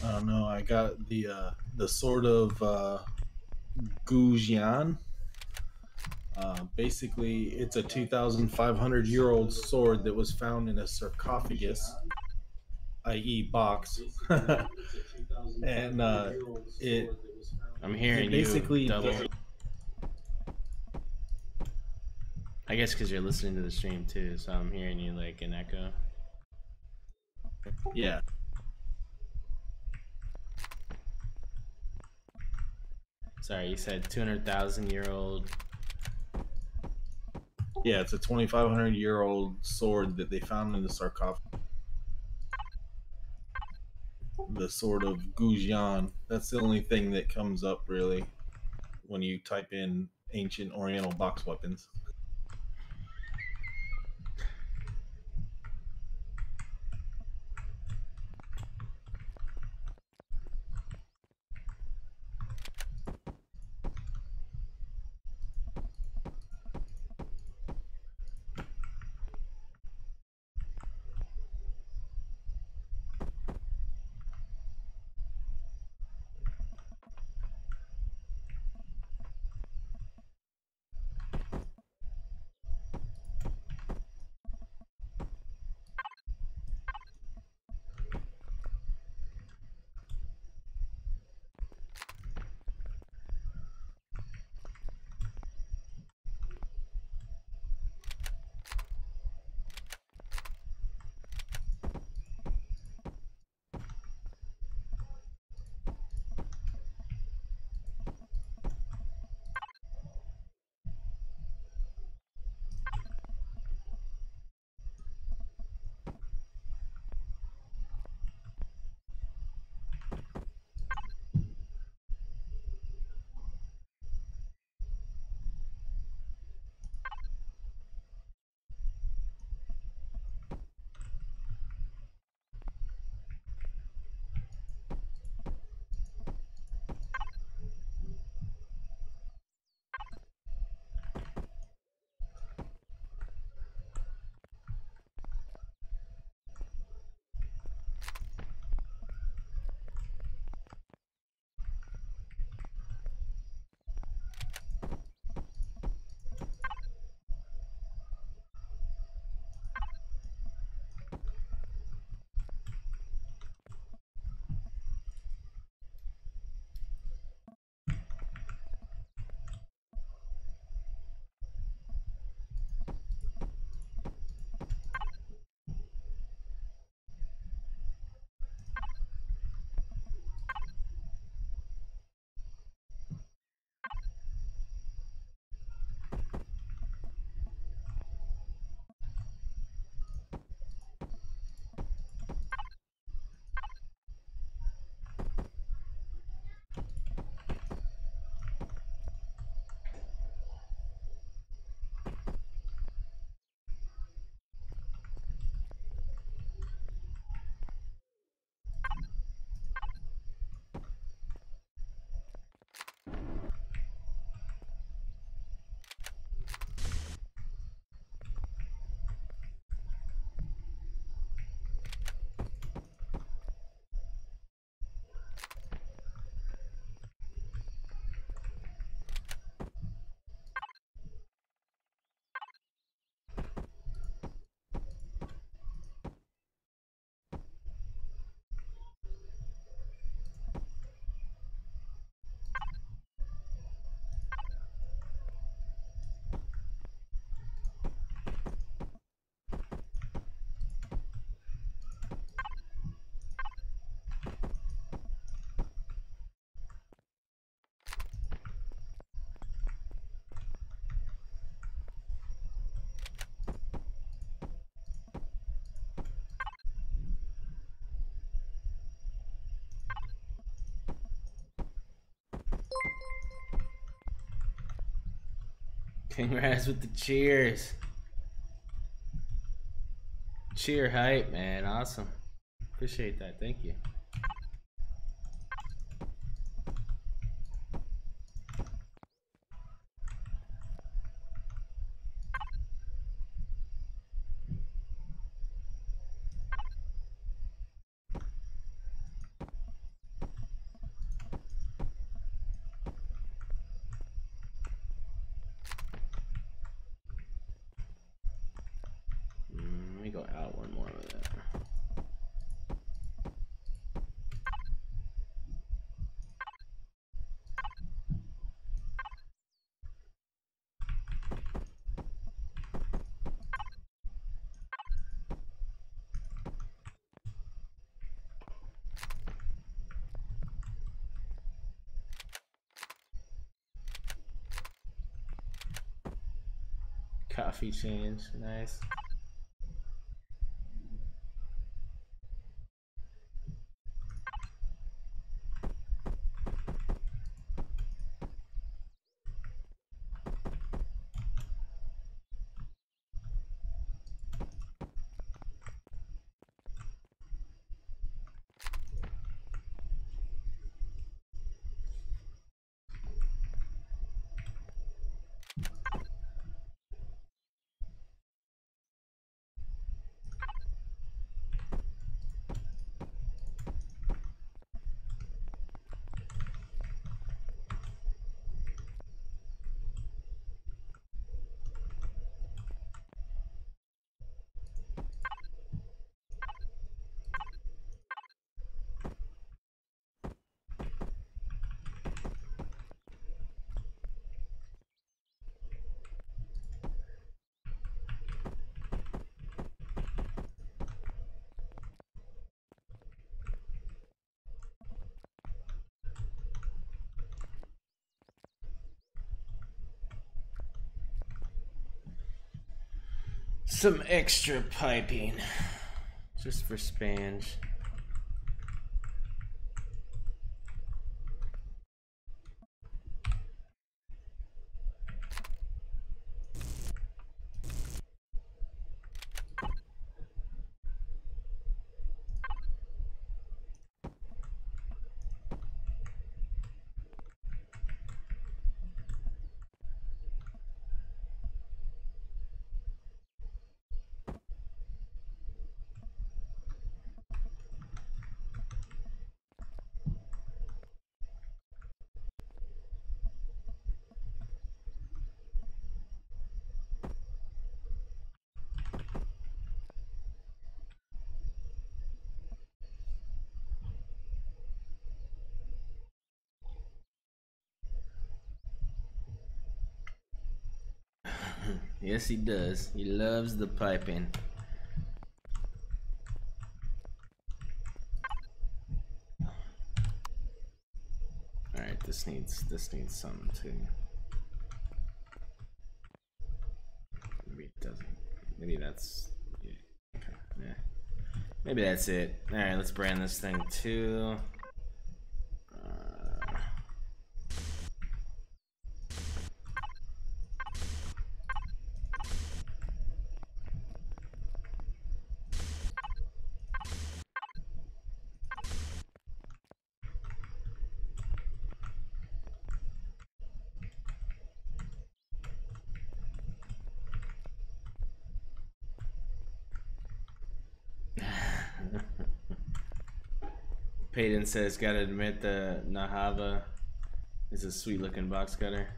I don't know. I got the sword of Gujian. Basically, it's a 2,500-year-old sword that was found in a sarcophagus, i.e., box, and I'm hearing basically you double. I guess because you're listening to the stream too, so I'm hearing you like an echo. Yeah. Sorry, you said 200,000-year-old. Yeah, it's a 2,500-year-old sword that they found in the sarcophagus. The sword of Gujian. That's the only thing that comes up really when you type in ancient Oriental box weapons. Congrats with the cheers. Cheer hype, man. Awesome. Appreciate that. Thank you. Let me go out one more with that. Coffee change, nice. Some extra piping, just for spange. Yes, he does. He loves the piping. All right, this needs something too. Maybe it doesn't. Maybe that's yeah. Okay. Yeah. Maybe that's it. All right, let's brand this thing too. Peyton says, gotta admit the Nahava is a sweet looking box cutter.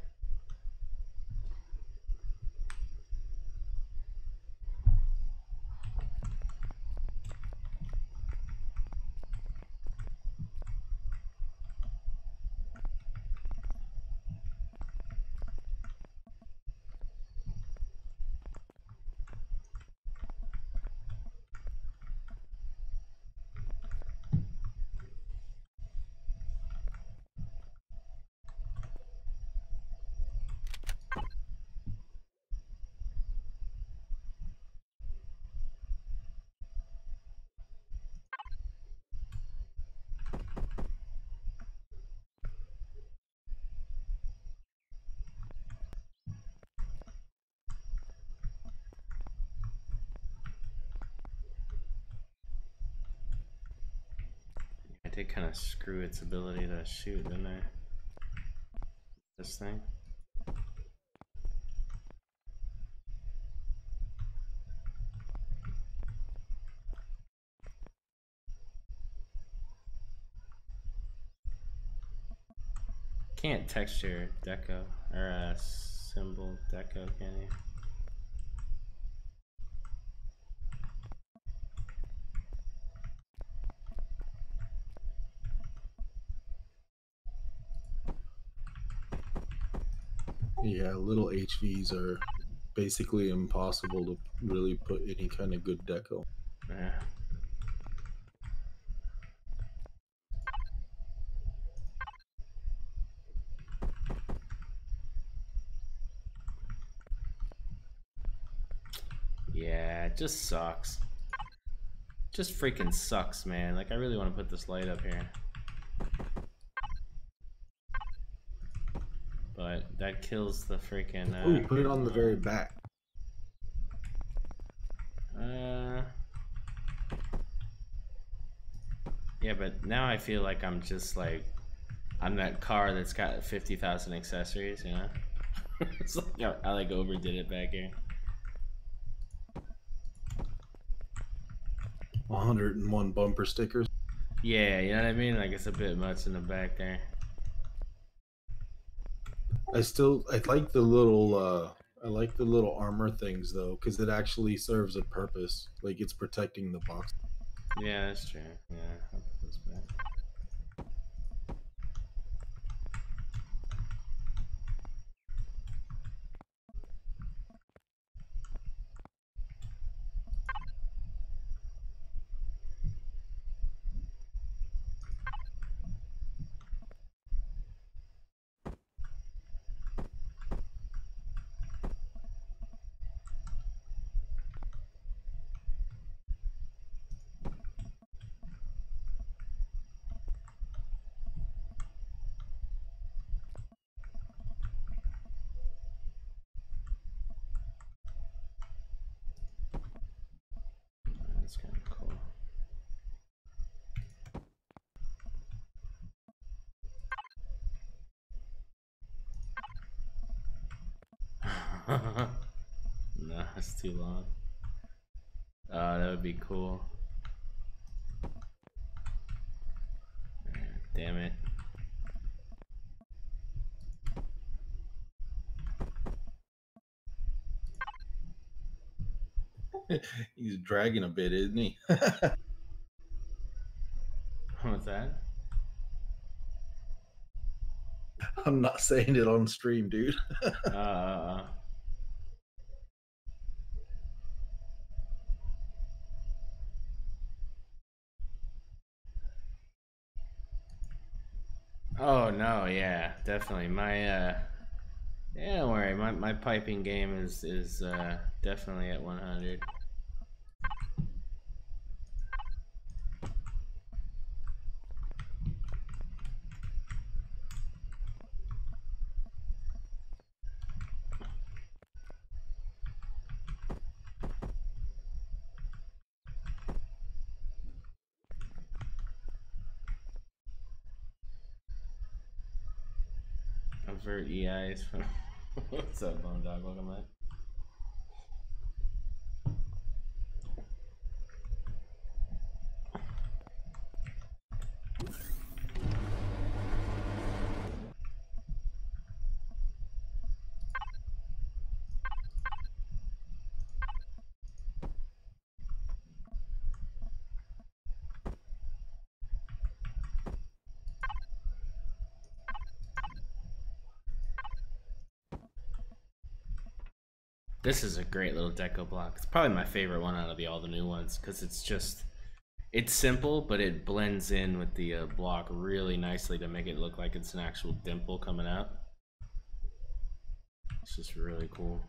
I did kind of screw its ability to shoot, didn't I? This thing. Can't texture deco or symbol deco, can you? Yeah, little HVs are basically impossible to really put any kind of good deco. Yeah. Yeah, it just sucks. Just freaking sucks, man. Like, I really want to put this light up here. But that kills the freaking... Ooh, put it on the very back. Yeah, but now I feel like I'm just like... I'm that car that's got 50,000 accessories, you know? It's like I like overdid it back here. 101 bumper stickers. Yeah, you know what I mean? Like, it's a bit much in the back there. I like the little armor things though, because it actually serves a purpose. Like it's protecting the box. Yeah, that's true. Yeah, I'll put this back. That's kind of cool. No, it's too long. Oh, that would be cool. Damn it. He's dragging a bit, isn't he? What's that? I'm not saying it on stream, dude. Oh no, yeah, definitely. Yeah, don't worry. My piping game is definitely at 100. Avert EIs from what's up, Bone Dog? Welcome back. This is a great little deco block. It's probably my favorite one out of all the new ones because it's simple, but it blends in with the block really nicely to make it look like it's an actual dimple coming out. It's just really cool.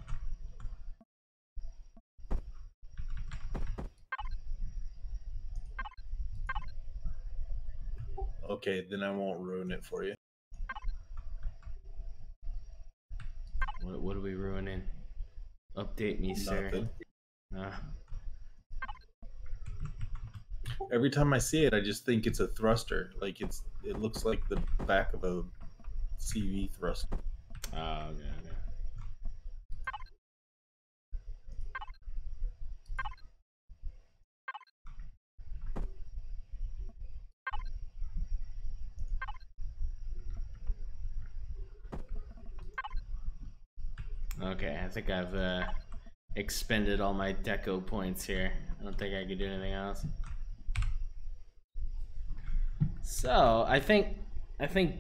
Okay, then I won't ruin it for you. What are we ruining? Update me, sir. Every time I see it, I just think it's a thruster. Like it looks like the back of a CV thruster. Oh, okay. Okay, I think I've expended all my deco points here. I don't think I could do anything else. So I think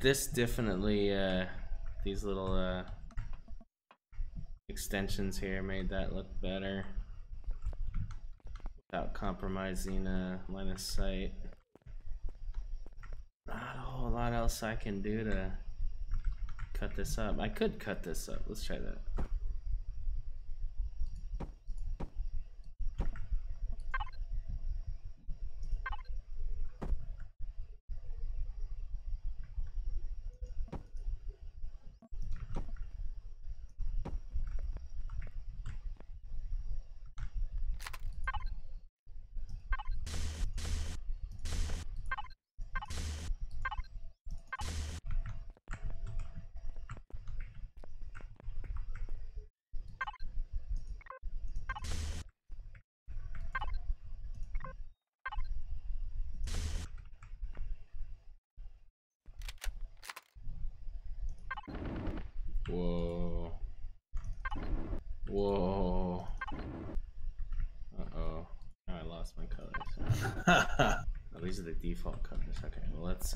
this definitely these little extensions here made that look better without compromising line of sight. Not a whole lot else I can do to cut this up. I could cut this up. Let's try that. Oh, these are the default colors. Okay, well let's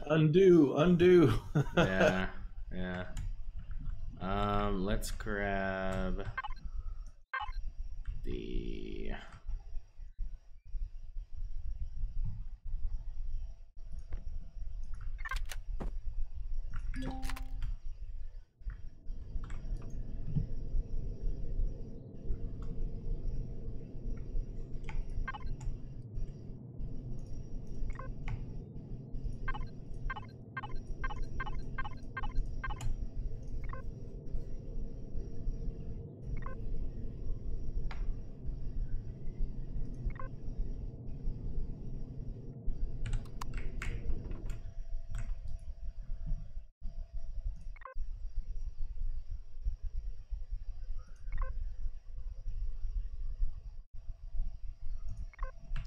undo. yeah, yeah. Let's grab the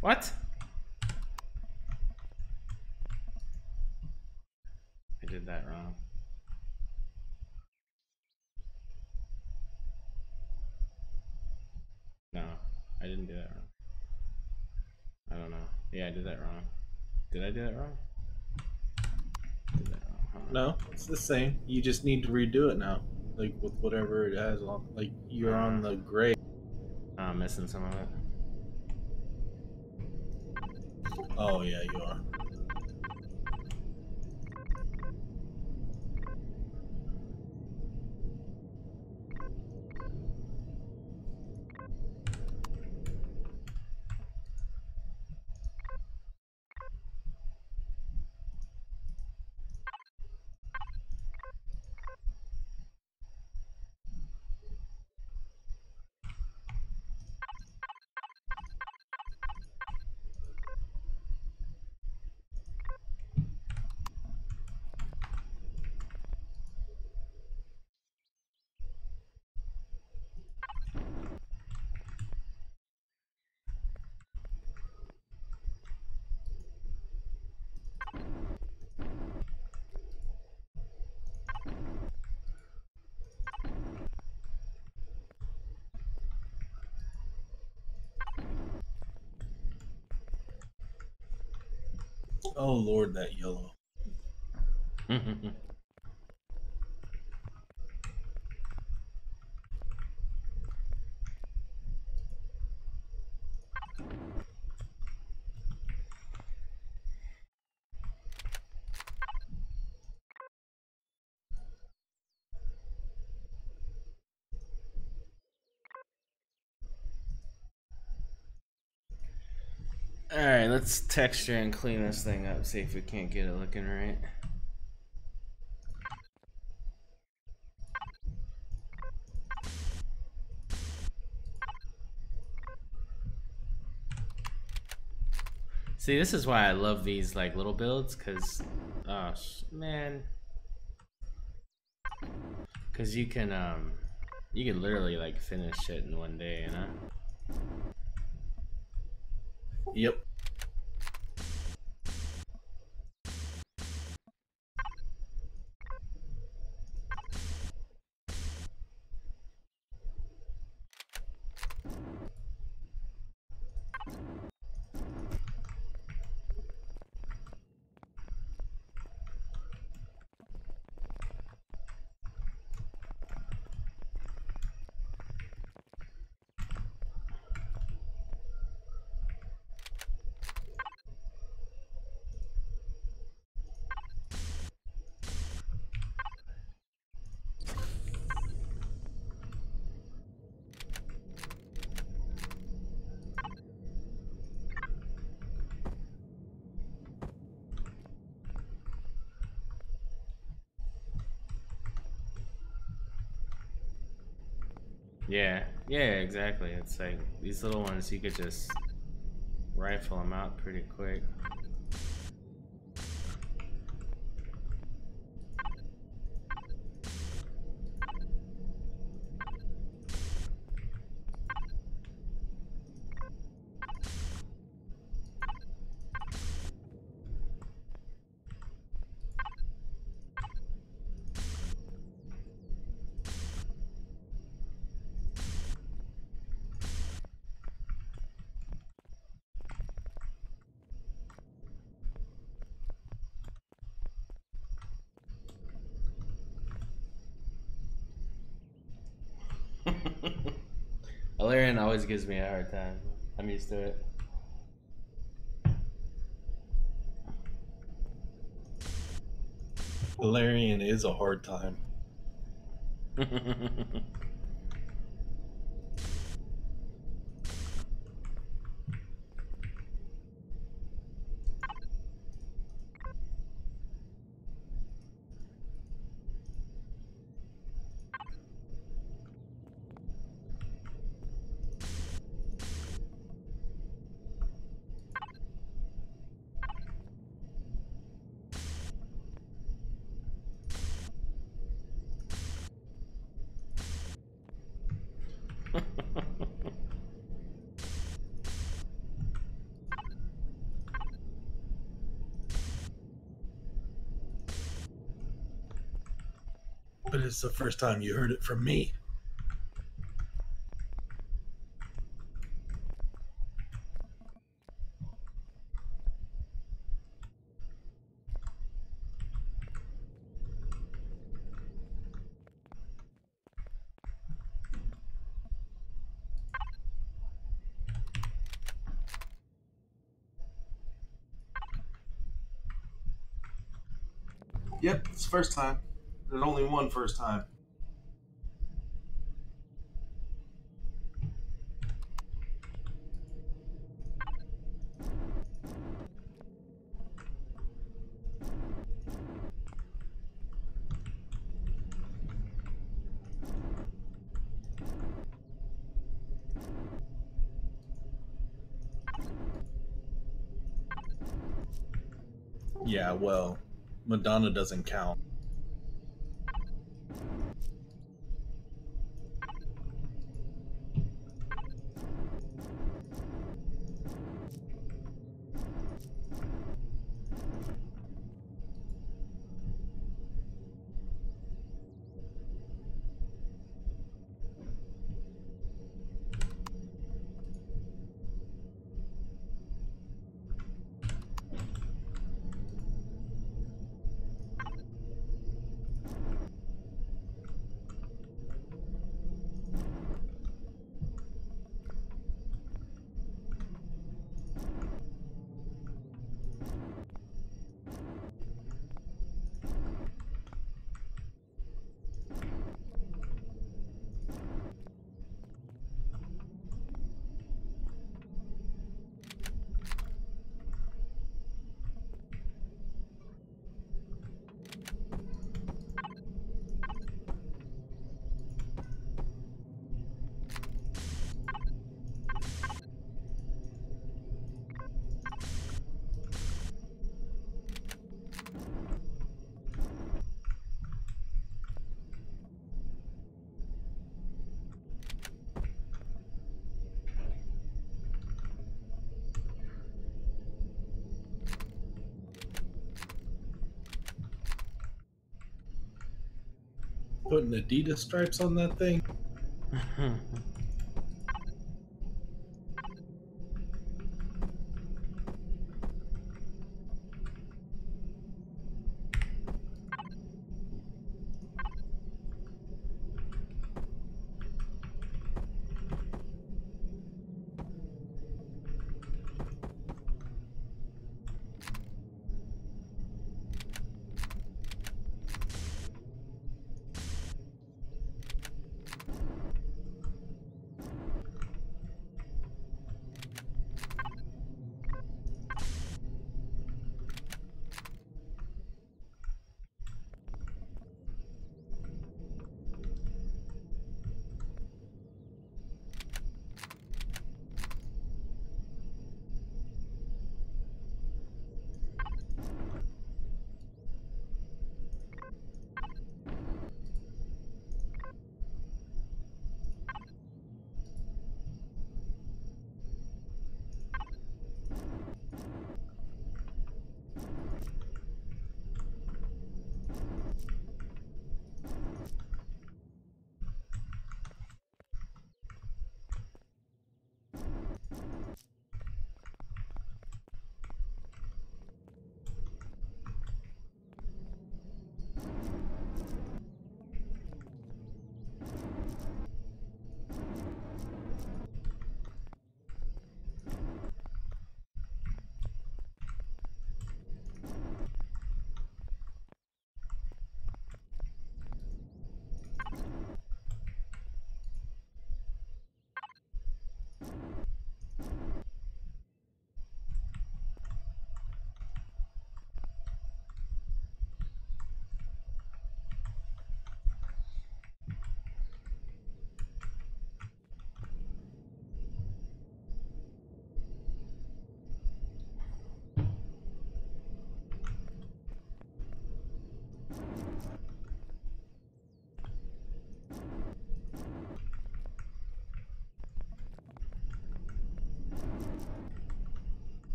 what? I did that wrong. No, I didn't do that wrong. I don't know. Yeah, I did that wrong. Did I do that wrong? Did that wrong. Hold on. No, it's the same. You just need to redo it now, like with whatever it has on. Like you're on the gray. I'm missing some of it. Oh yeah, you are. Oh Lord, that yellow. Alright, let's texture and clean this thing up, see if we can't get it looking right. See, this is why I love these like little builds, cause man, cause you can literally like finish it in one day, you know? Yep. Yeah, yeah, exactly. It's like these little ones, you could just rifle them out pretty quick. Valerian always gives me a hard time. I'm used to it. Valerian is a hard time. But it's the first time you heard it from me. Yep, it's the first time. There's only one first time. Yeah, well, Madonna doesn't count. Putting Adidas stripes on that thing?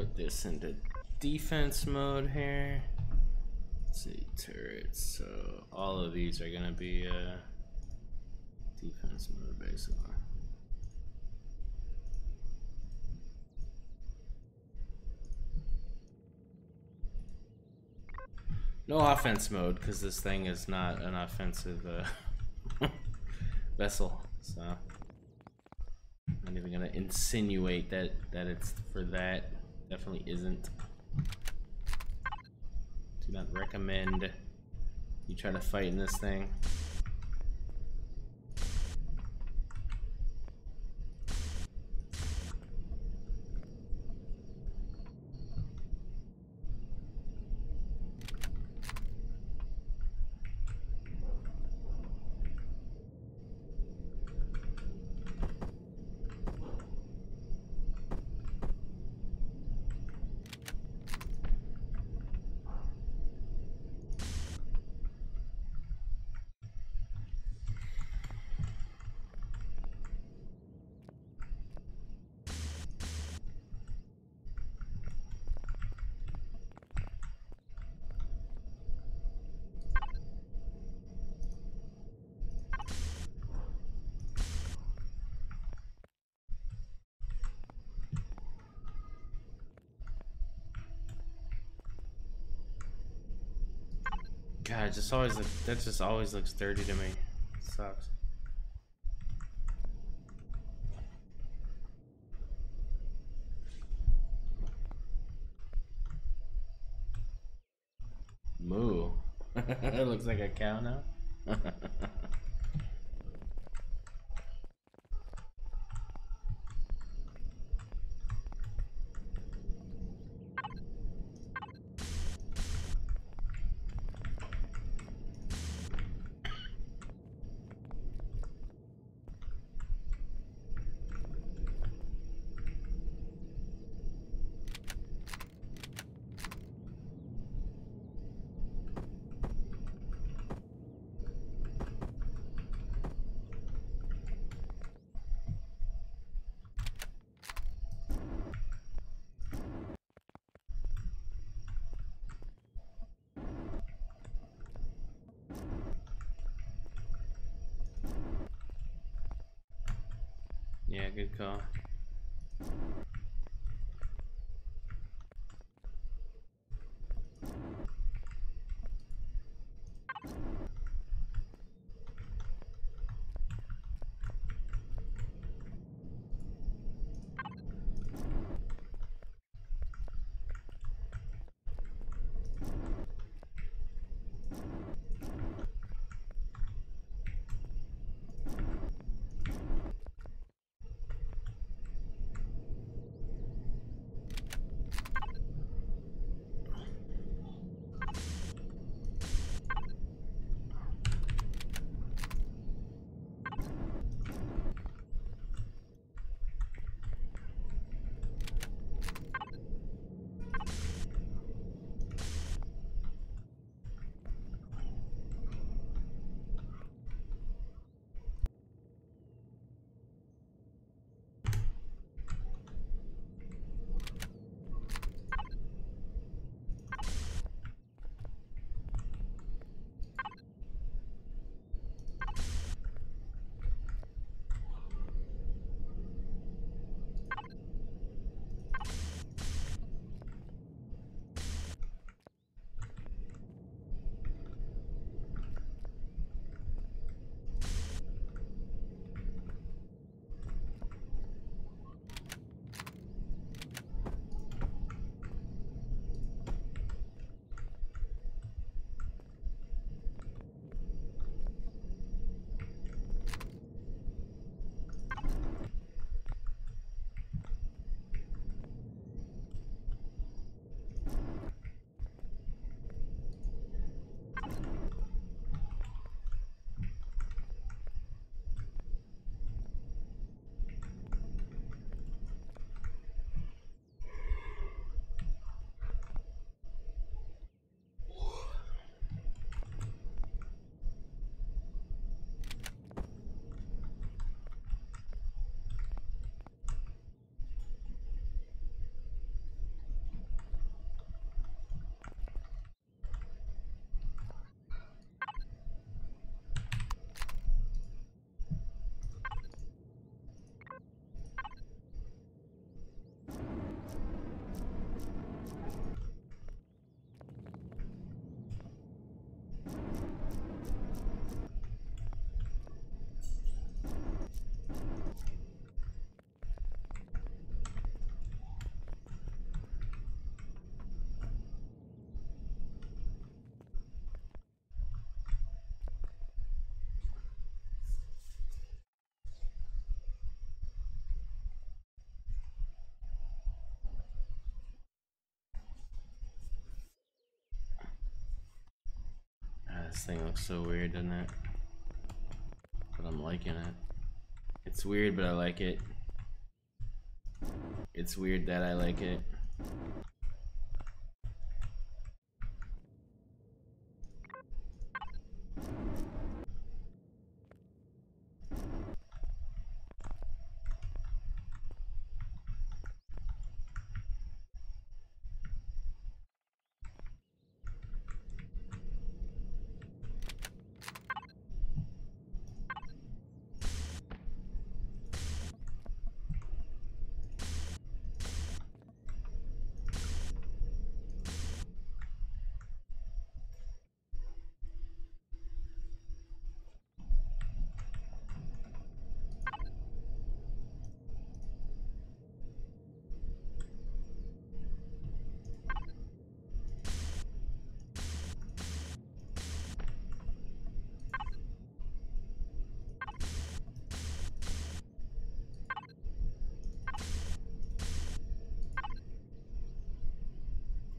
put this into defense mode here. Let's see, turrets. So all of these are gonna be defense mode basically. No offense mode because this thing is not an offensive vessel. So I'm not even gonna insinuate that it's for that. Definitely isn't. Do not recommend you try to fight in this thing. God, just always that just always looks dirty to me. It sucks. Moo. It looks like a cow now. Yeah, good call. This thing looks so weird, doesn't it? But I'm liking it. It's weird, but I like it. It's weird that I like it.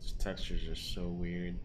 These textures are so weird.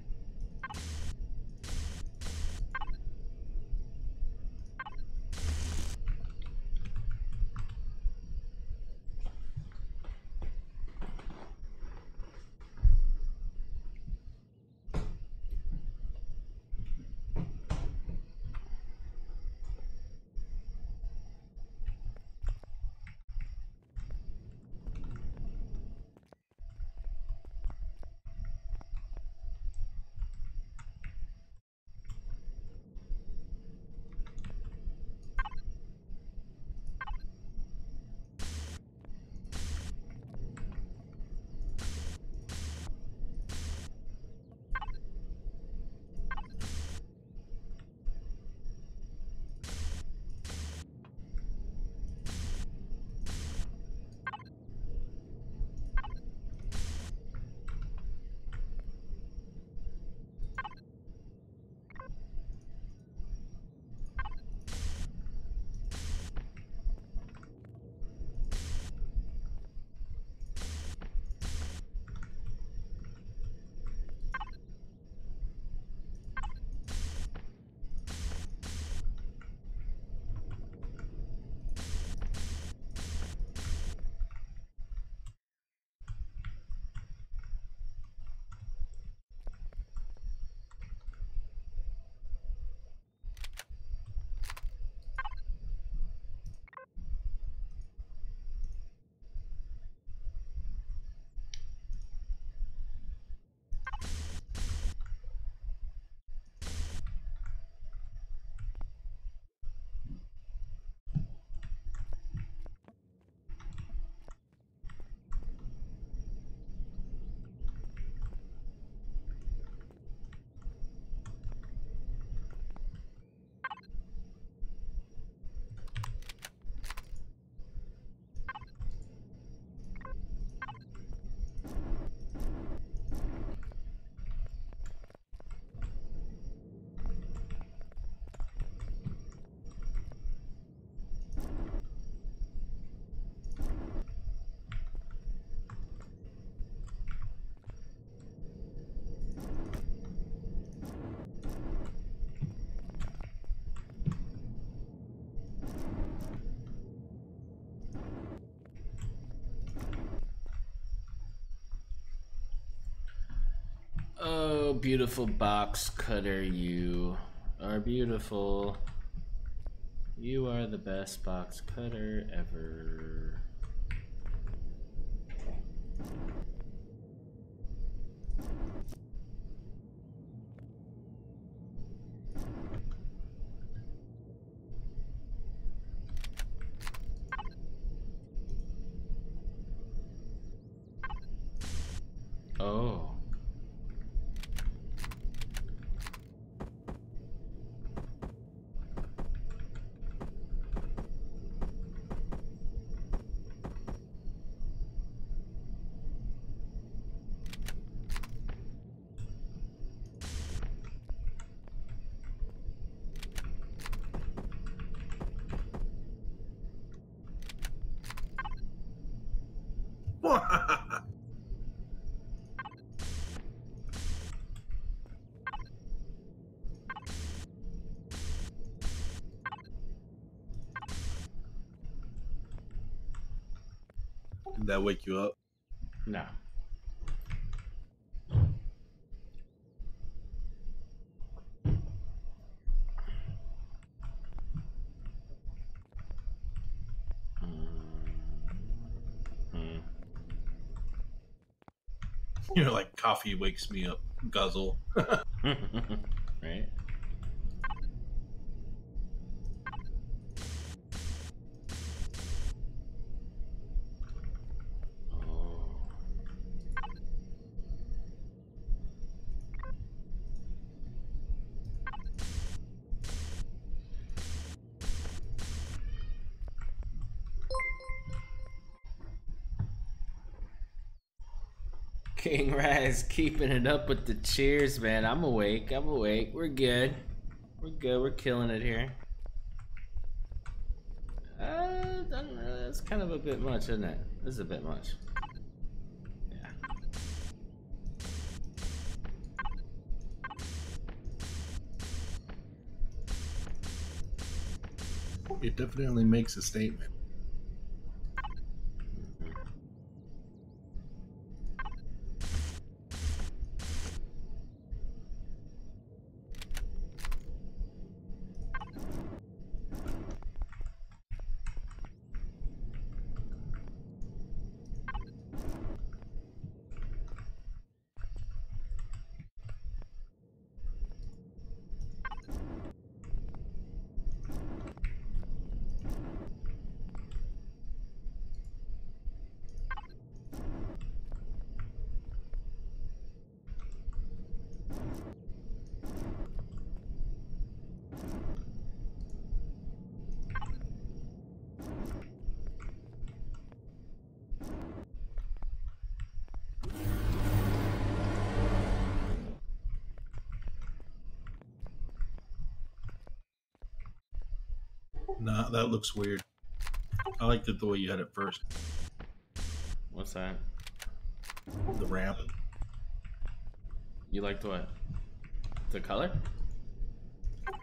Oh, beautiful box cutter, you are beautiful. You are the best box cutter ever. Oh. Did that wake you up? No. You're like, coffee wakes me up. Guzzle. Right? Oh. King Raz keeping it up with the cheers, man. I'm awake. I'm awake. We're good. We're good. We're killing it here. I don't know. That's kind of a bit much, isn't it? This is a bit much. Yeah. It definitely makes a statement. Nah, that looks weird. I liked it the way you had it first. What's that? The ramp. You liked what? The color?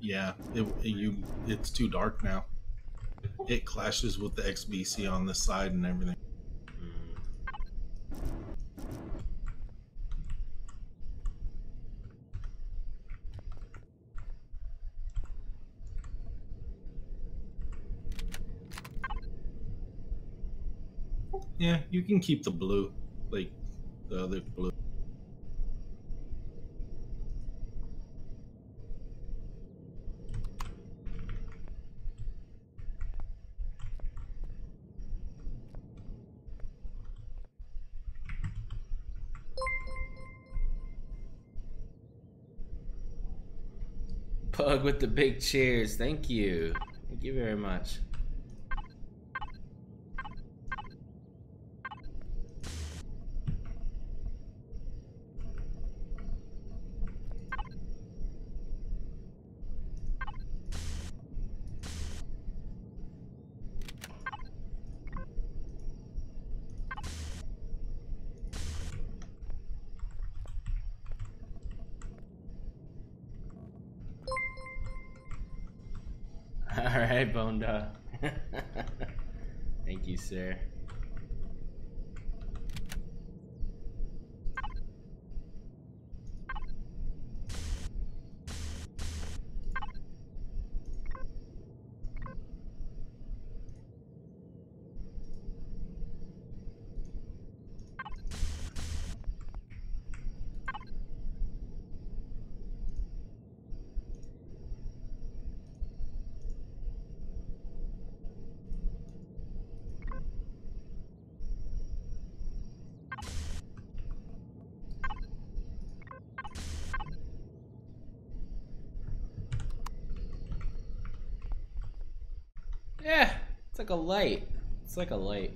Yeah, it's too dark now. It clashes with the XBC on this side and everything. Yeah, you can keep the blue, like the other blue. Pug with the big cheers. Thank you. Thank you very much. All right, Bone Dog. Thank you, sir. Yeah, it's like a light. It's like a light.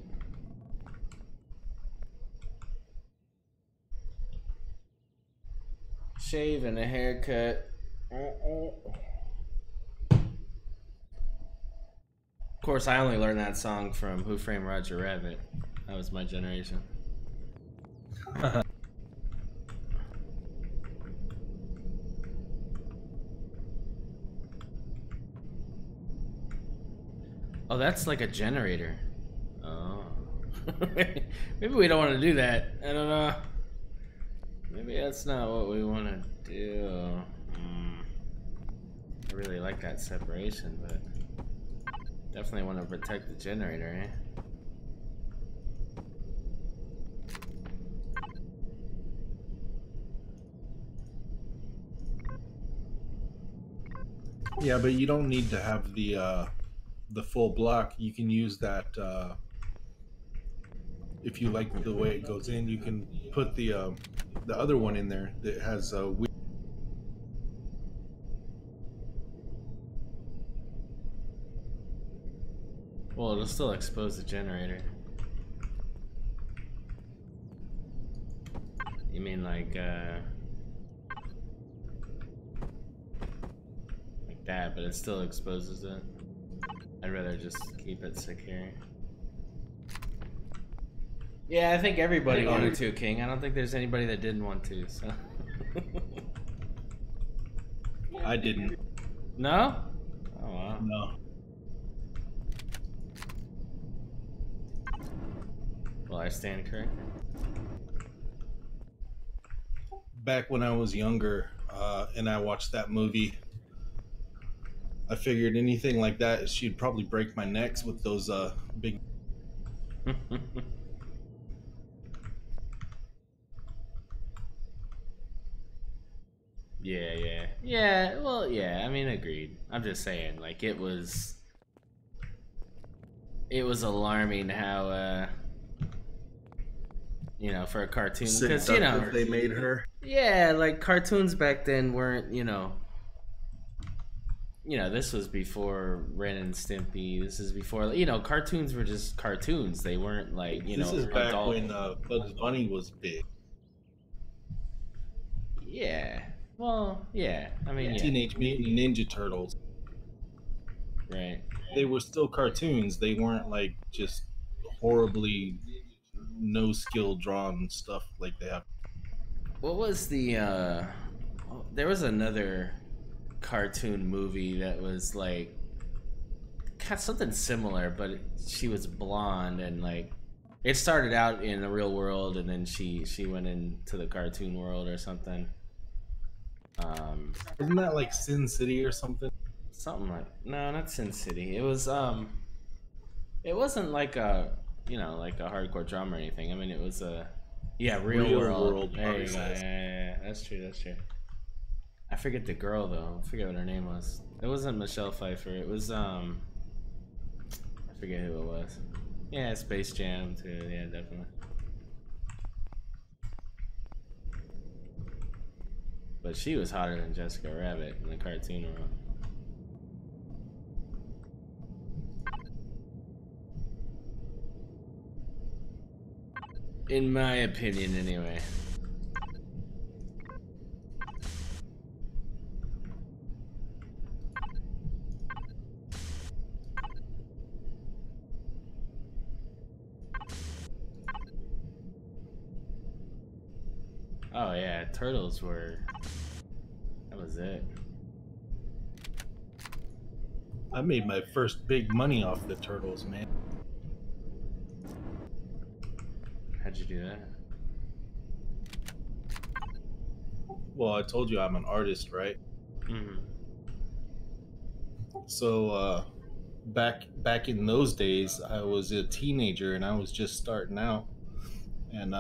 Shave and a haircut. Of course, I only learned that song from Who Framed Roger Rabbit. That was my generation. Oh, that's like a generator. Oh. Maybe we don't want to do that. I don't know. Maybe that's not what we want to do. I really like that separation, but definitely want to protect the generator, eh? Yeah, but you don't need to have the full block. You can use that if you like the way it goes in. You can put the other one in there that has a. Well, it'll still expose the generator. You mean like that, but it still exposes it. I'd rather just keep it secure. Yeah, I think everybody wanted to, King. I don't think there's anybody that didn't want to, so. I didn't. No? Oh, wow. No. Well, I stand corrected. Back when I was younger and I watched that movie, I figured anything like that, she'd probably break my necks with those big. Yeah, well, yeah, I mean, agreed. I'm just saying, like, it was alarming how, you know, for a cartoon, because, you know, they made her. Yeah, like, cartoons back then weren't, you know, this was before Ren and Stimpy. This is before, you know, cartoons were just cartoons. They weren't like, you know, this is back adult. when Bugs Bunny was big. Yeah. Well, yeah. I mean, yeah. Teenage Mutant Ninja Turtles. Right. They were still cartoons. They weren't like just horribly no skill drawn stuff like they have. What was the there was another cartoon movie that was like kind of something similar, but she was blonde and like it started out in the real world and then she went into the cartoon world or something. Isn't that like Sin City or something? Something like, no, not Sin City. It was it wasn't like a, you know, like a hardcore drama or anything. I mean, it was a real world. There you go. Yeah, that's true. I forget the girl though. I forget what her name was. It wasn't Michelle Pfeiffer. It was I forget who it was. Yeah, Space Jam too. Yeah, definitely. But she was hotter than Jessica Rabbit in the cartoon world. In my opinion, anyway. Oh yeah, Turtles were... That was it. I made my first big money off the Turtles, man. How'd you do that? Well, I told you I'm an artist, right? Mm-hmm. So back in those days, I was a teenager and I was just starting out, and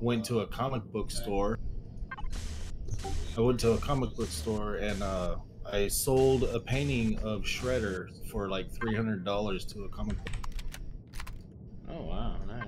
went to a comic book store. And I sold a painting of Shredder for like $300 to a comic book. Oh wow, nice.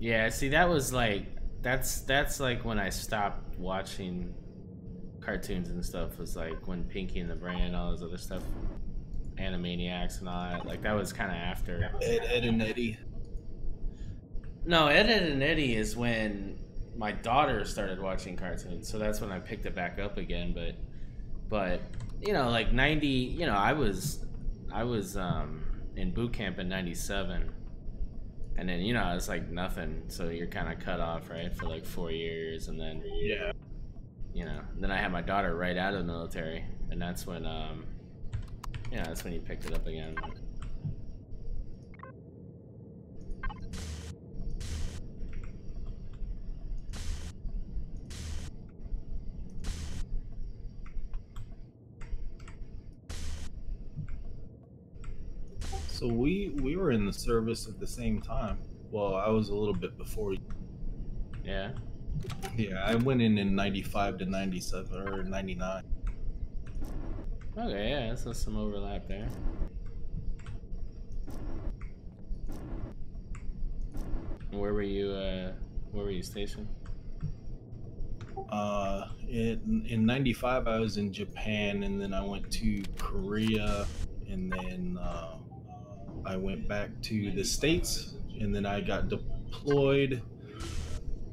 Yeah, see, that was like that's like when I stopped watching cartoons and stuff. Was like when Pinky and the Brain, all those other stuff, Animaniacs and all that. Like that was kind of after. Ed and Eddie. No, Ed, Ed and Eddie is when my daughter started watching cartoons, so that's when I picked it back up again. But you know, like 90, you know, I was in boot camp in 97, and then you know it's like nothing, so you're kind of cut off, right, for like 4 years, and then Yeah. you know, then I had my daughter right out of the military, and that's when yeah, that's when you picked it up again. So we were in the service at the same time. Well, I was a little bit before you. Yeah. Yeah, I went in 95 to 97 or 99. Okay, yeah, so some overlap there. Where were you stationed? In 95 I was in Japan, and then I went to Korea, and then I went back to the States, and then I got deployed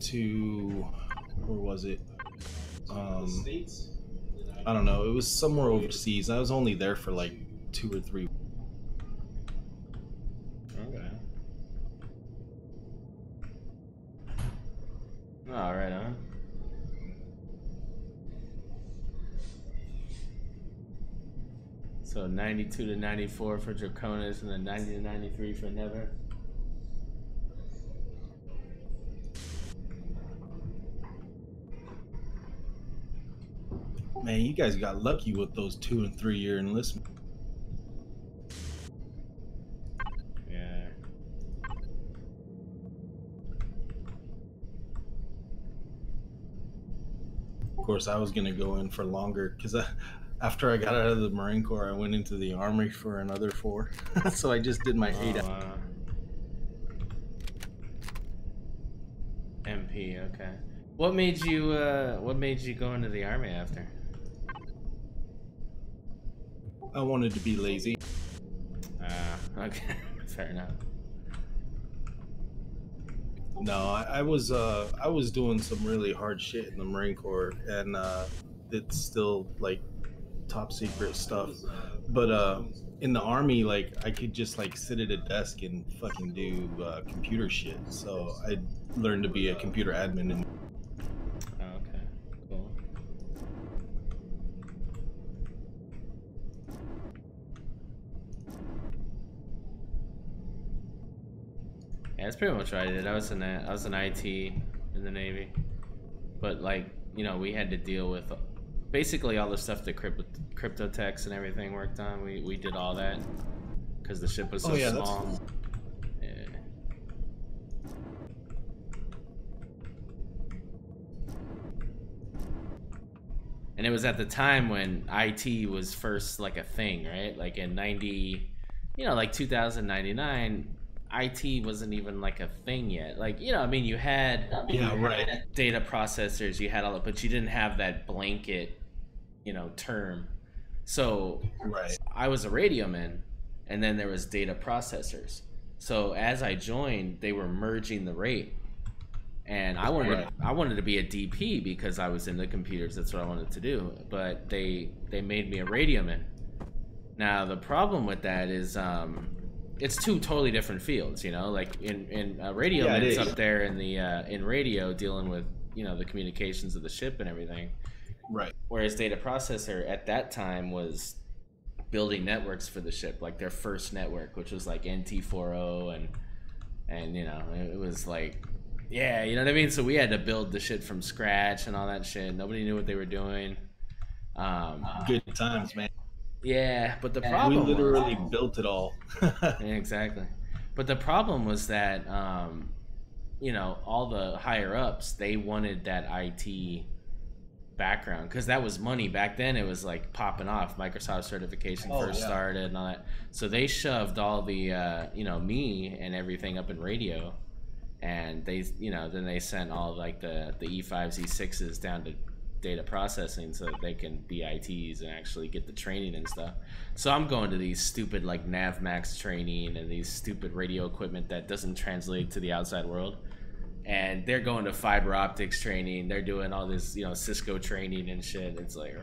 to, where was it? I don't know. It was somewhere overseas. I was only there for like 2 or 3. Okay. All right, huh? So 92 to 94 for Draconis, and then 90 to 93 for Never. Man, you guys got lucky with those 2 and 3 year enlistment. Yeah. Of course, I was gonna go in for longer because after I got out of the Marine Corps, I went into the Army for another 4. So I just did my 8. Wow. MP, okay. What made you go into the Army after? I wanted to be lazy. Okay. Fair enough. No, I was doing some really hard shit in the Marine Corps, and it's still like top secret stuff. But in the Army, like I could just like sit at a desk and fucking do computer shit. So I learned to be a computer admin. And Oh, okay. Cool. Yeah, that's pretty much what I did. I was in IT in the Navy, but like, you know, we had to deal with basically all the stuff that crypto techs and everything worked on. We did all that because the ship was so small. Yeah. And it was at the time when IT was first like a thing, right? Like in 90, you know, like 2099. IT wasn't even like a thing yet. Like, you know, I mean, you had data processors, you had all that, but you didn't have that blanket, you know, term. So I was a radio man, and then there was data processors. So as I joined, they were merging the rate, and I wanted to be a DP because I was into computers. That's what I wanted to do. But they made me a radio man. Now the problem with that is it's 2 totally different fields, you know. Like in radio man's up there in the in radio dealing with, you know, the communications of the ship and everything. Right. Whereas data processor at that time was building networks for the ship, like their first network, which was like NT40, and you know, it was like, yeah, you know what I mean. So we had to build the shit from scratch and all that shit. Nobody knew what they were doing. Good times, man. Yeah, but the problem we literally built it all. Yeah, exactly. But the problem was that you know, all the higher ups, they wanted that IT background because that was money back then. It was like popping off. Microsoft certification first started and all that. So they shoved all the you know, me and everything up in radio, and they, you know, then they sent all like the E5s, E6s down to data processing so that they can be ITs and actually get the training and stuff. So I'm going to these stupid like NavMax training and these stupid radio equipment that doesn't translate to the outside world. And they're going to fiber optics training. They're doing all this, you know, Cisco training and shit. It's like,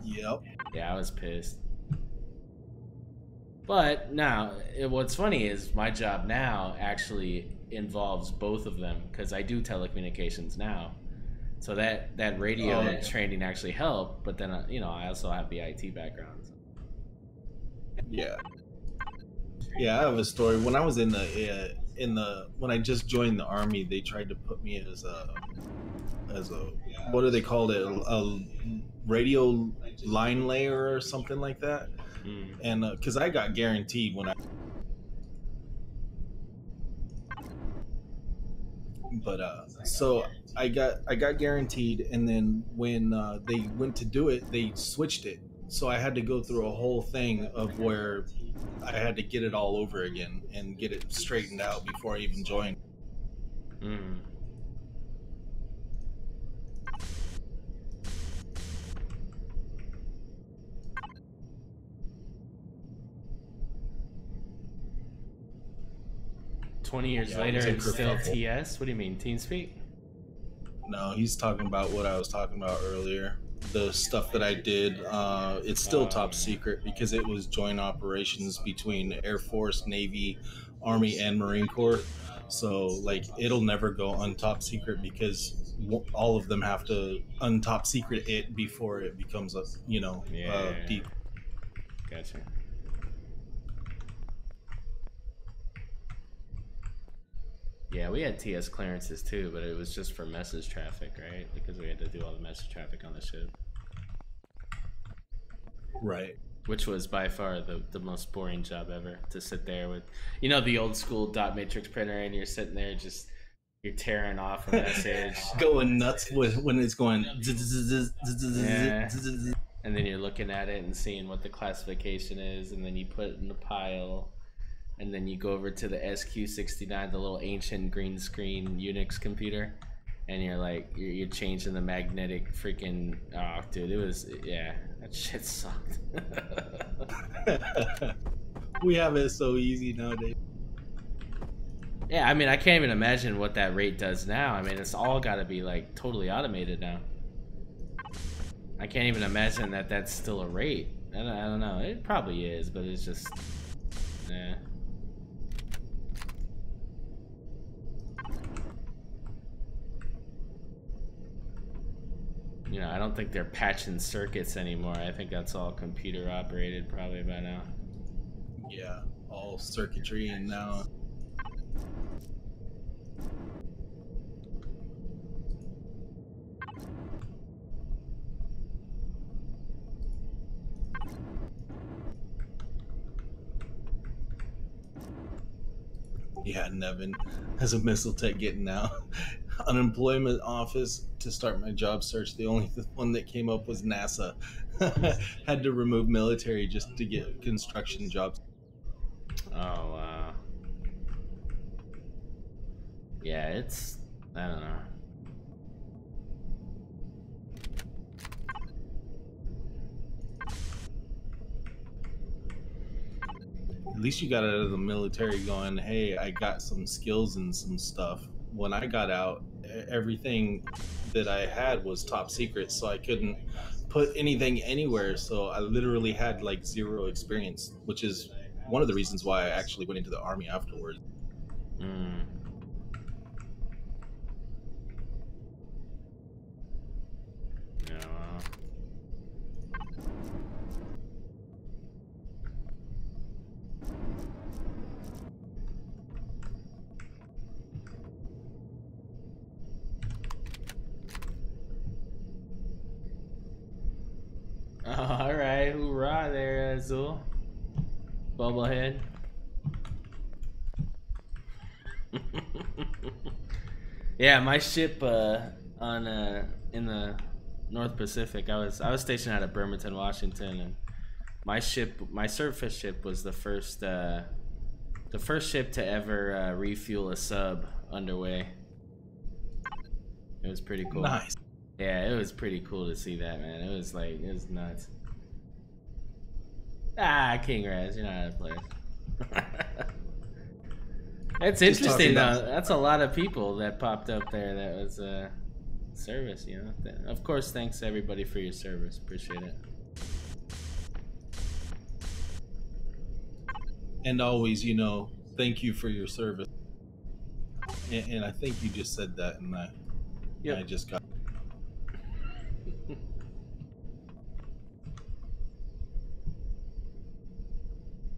Yep. Yeah, I was pissed. But now, what's funny is my job now actually involves both of them because I do telecommunications now. So that radio training actually helped, but then you know, I also have the IT background. So. Yeah. Yeah, I have a story. When I was in the when I just joined the army, they tried to put me as a what do they call it? A radio line layer or something like that. And because I got guaranteed when so I got guaranteed, and then when they went to do it, they switched it. So I had to go through a whole thing of where I had to get it all over again and get it straightened out before I even joined. 20 years later, it's still TS? What do you mean, TeamSpeak? No, he's talking about what I was talking about earlier. The stuff that I did, it's still top secret because it was joint operations between Air Force, Navy, Army, and Marine Corps. So, like, it'll never go untop secret because all of them have to untop secret it before it becomes a, you know, deep. Gotcha. Yeah, we had TS clearances too, but it was just for message traffic, right? Because we had to do all the message traffic on the ship. Right. Which was by far the most boring job ever, to sit there with, you know, the old school dot matrix printer, and you're sitting there just, you're tearing off a message. Going nuts when it's going. Yeah. And then you're looking at it and seeing what the classification is, and then you put it in the pile. And then you go over to the SQ69, the little ancient green screen Unix computer, and you're like, you're changing the magnetic freaking, oh dude, it was, yeah, that shit sucked. We have it so easy nowadays. Yeah, I mean, I can't even imagine what that rate does now. I mean, it's all got to be like totally automated now. I can't even imagine that that's still a rate. I don't know, it probably is, but it's just, yeah. You know, I don't think they're patching circuits anymore. I think that's all computer operated probably by now. Yeah, all circuitry and now. Yeah, Nevin as a missile tech getting out. Unemployment office to start my job search. The only one that came up was NASA. Had to remove military just to get construction jobs. Oh wow. Yeah, it's, I don't know. At least you got out of the military going, hey, I got some skills and some stuff. When I got out, everything that I had was top secret, so I couldn't put anything anywhere. So I literally had like zero experience, which is one of the reasons why I actually went into the army afterwards. All right, hoorah there, Azul. Bubblehead. Yeah, my ship on in the North Pacific. I was stationed out of Bremerton, Washington, and my surface ship was the first The first ship to ever refuel a sub underway. It was pretty cool. Nice. Yeah, it was pretty cool to see that, man. It was like, it was nuts. Ah, King Raz, you're not out of place. It's interesting though. That's a lot of people that popped up there. That was service, you know. Of course, thanks to everybody for your service. Appreciate it. And always, you know, thank you for your service. And I think you just said that, and I just got.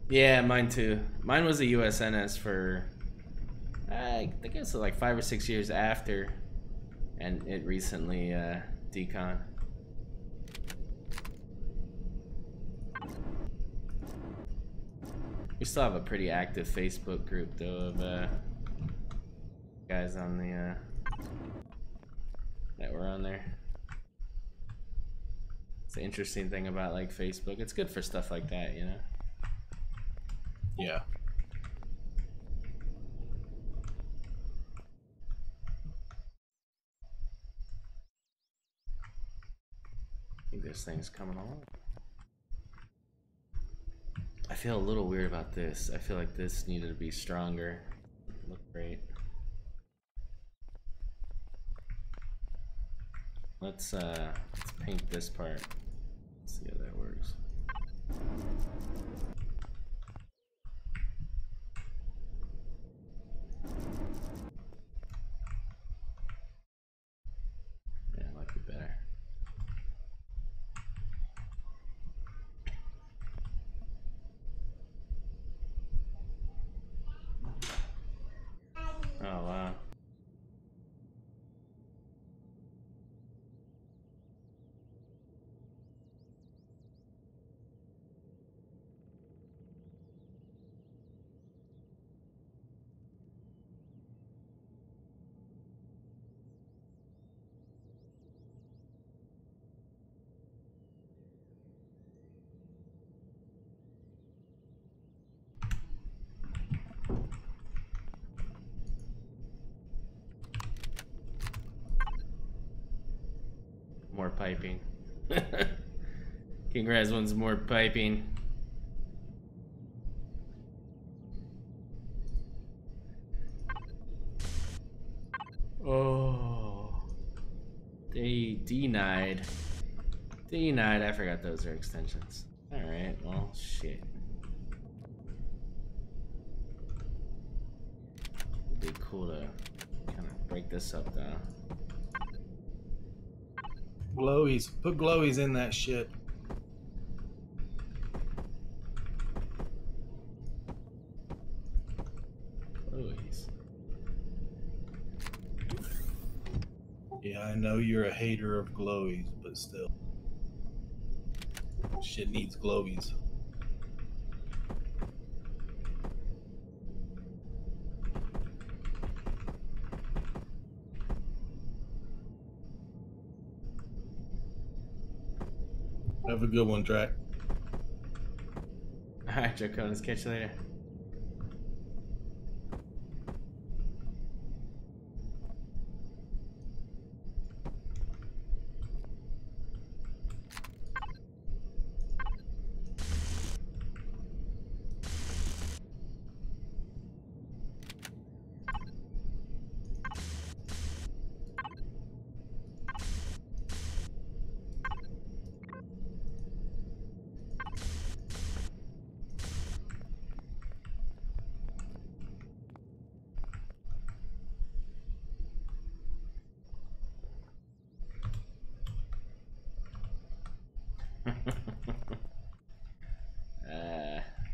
Yeah, mine too. Mine was a USNS for, I think it was like 5 or 6 years after, and it recently decon. We still have a pretty active Facebook group though of guys on the that were on there. It's the interesting thing about like Facebook. It's good for stuff like that, you know. Yeah. I think this thing's coming along. I feel a little weird about this. I feel like this needed to be stronger. Look great. Let's paint this part. Let's see how that works. Yeah, I like it better. Oh wow. More piping. King Raz wants more piping. Oh. They denied. Denied. I forgot those are extensions. Alright, well, shit. It'd be cool to kind of break this up though. Glowies. Put glowies in that shit. Glowies. Yeah, I know you're a hater of glowies, but still. Shit needs glowies. Have a good one, Drac. Alright, Draconis, catch you later.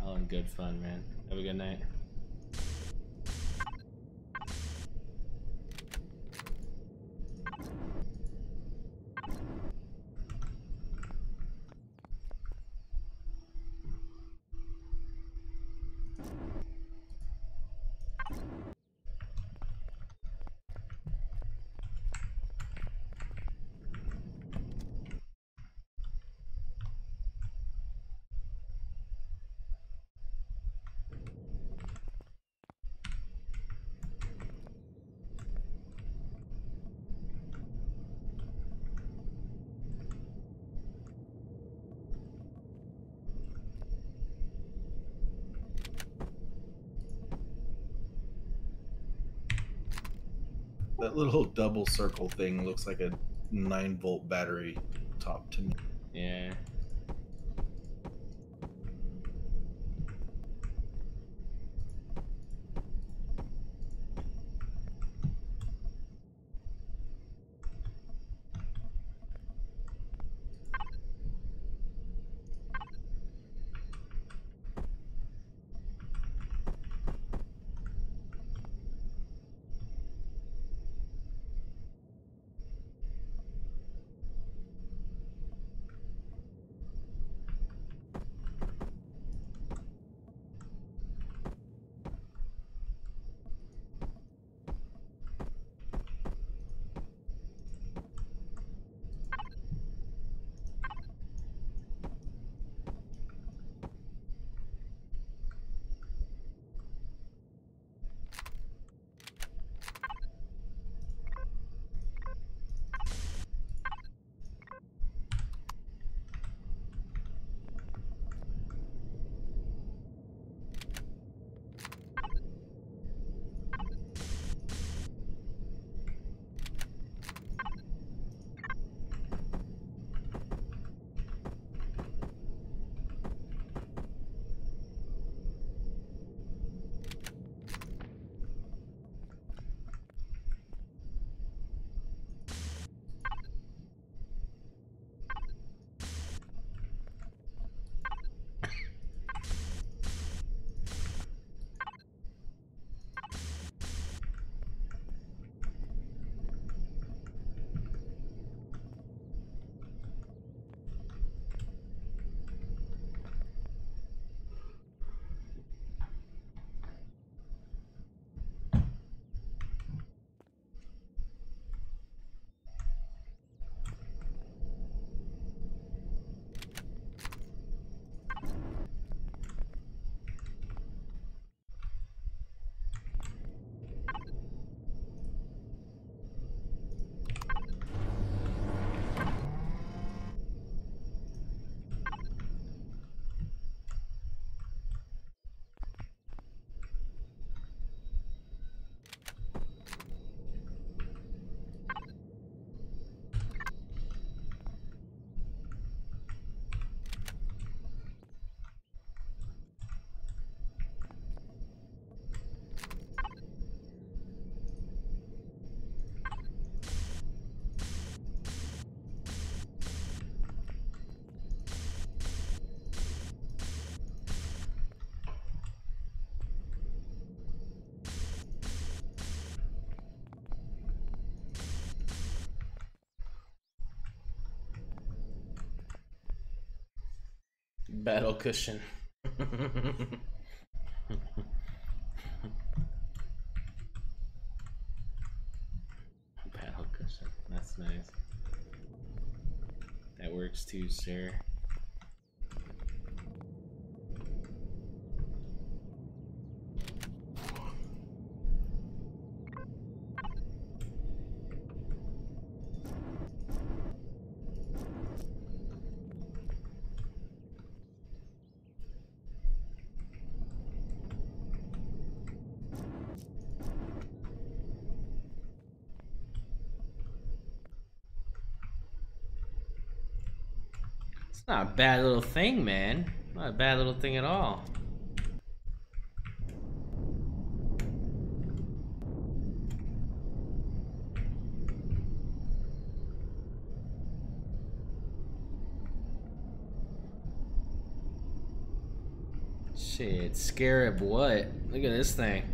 All in good fun, man. Have a good night. That little double circle thing looks like a 9-volt battery top to me. Yeah. Battle cushion. Battle cushion. That's nice. That works too, sir. It's not a bad little thing, man. Not a bad little thing at all. Shit, scarab what? Look at this thing.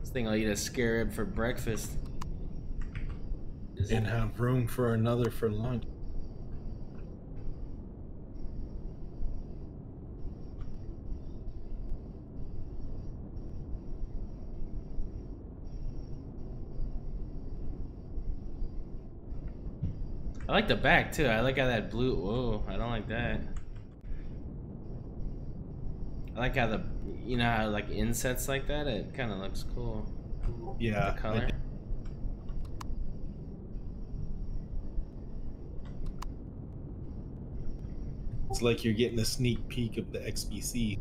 This thing will eat a scarab for breakfast. And have room for another for lunch. I like the back too. I like how that blue. Whoa, I don't like that. I like how you know how like insets like that. It kind of looks cool. Yeah. The color. It's like you're getting a sneak peek of the XBC.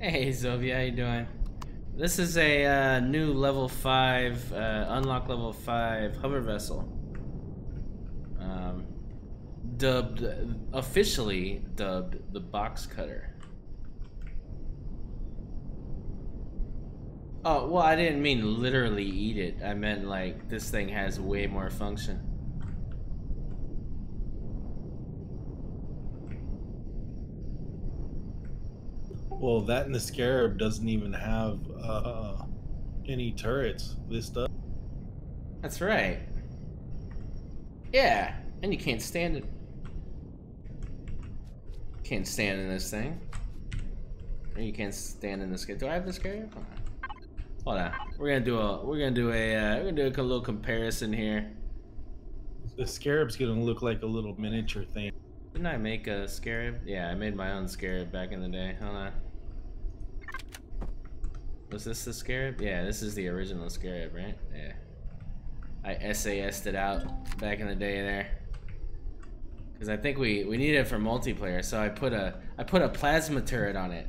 Hey Zovia, how you doing? This is a new level 5, unlock level 5 hover vessel. Officially dubbed the box cutter. Oh, well, I didn't mean literally eat it. I meant like this thing has way more function. Well, that and the Scarab doesn't even have any turrets. This does. That's right. Yeah, and you can't stand it. Can't stand in this thing. And you can't stand in this game. Do I have the Scarab? Hold on. We're gonna do a little comparison here. The Scarab's gonna look like a little miniature thing. Didn't I make a Scarab? Yeah, I made my own Scarab back in the day. Hold on. Was this the Scarab? Yeah, this is the original Scarab, right? Yeah. I SAS'd it out back in the day there. Cause I think we need it for multiplayer, so I put a plasma turret on it.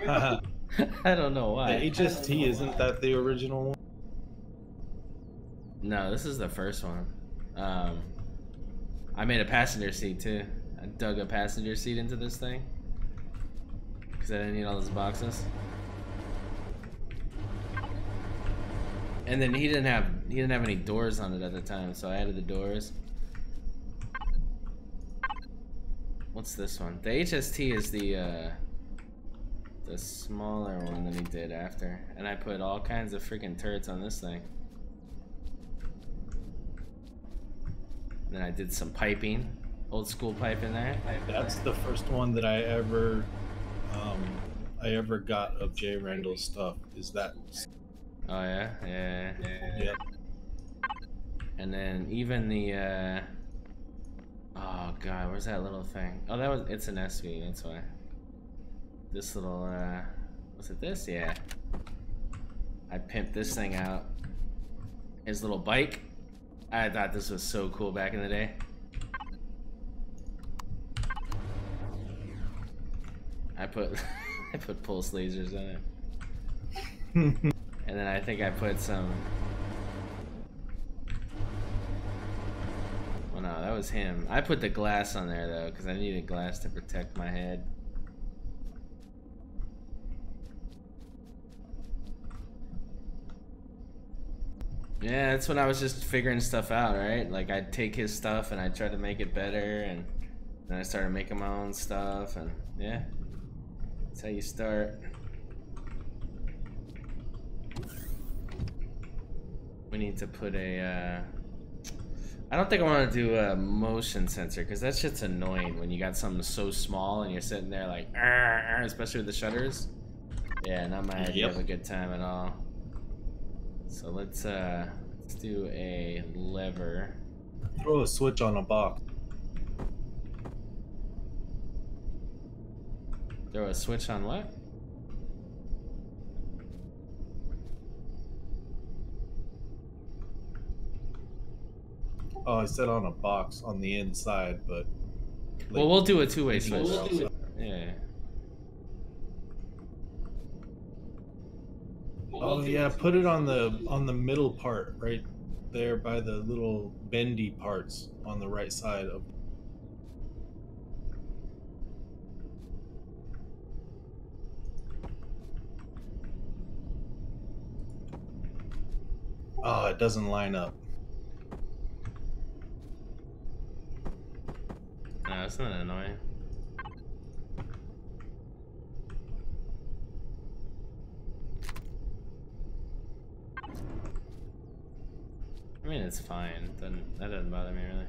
I don't know why. The HST, isn't that the original one? No, this is the first one. I made a passenger seat too. I dug a passenger seat into this thing because I didn't need all those boxes. And then he didn't have any doors on it at the time, so I added the doors. What's this one? The HST is the smaller one that he did after, and I put all kinds of freaking turrets on this thing. And then I did some piping, old school pipe in there. That's the first one that I ever got of Jay Randall's stuff. Is that? Oh yeah, yeah. Yep. And then even the oh god, where's that little thing? Oh, it's an SV. That's why. This little was it this? Yeah. I pimped this thing out. His little bike. I thought this was so cool back in the day. I put I put pulse lasers on it. And then I think I put some. Well, no, that was him. I put the glass on there though, because I needed glass to protect my head. Yeah, that's when I was just figuring stuff out, right? Like I'd take his stuff and I'd try to make it better, and then I started making my own stuff, and yeah, that's how you start. We need to put a, I don't think I want to do a motion sensor, because that shit's annoying when you got something so small and you're sitting there like, especially with the shutters. Yeah, not my idea of a good time at all. So let's do a lever. Throw a switch on a box. Throw a switch on what? Oh, I said on a box on the inside, but. Like, well, we'll do a two-way switch. Yeah. Oh yeah, put it on the middle part, right there by the little bendy parts on the right side of. Oh, it doesn't line up. No, that's not annoying. I mean, it's fine. That doesn't bother me really.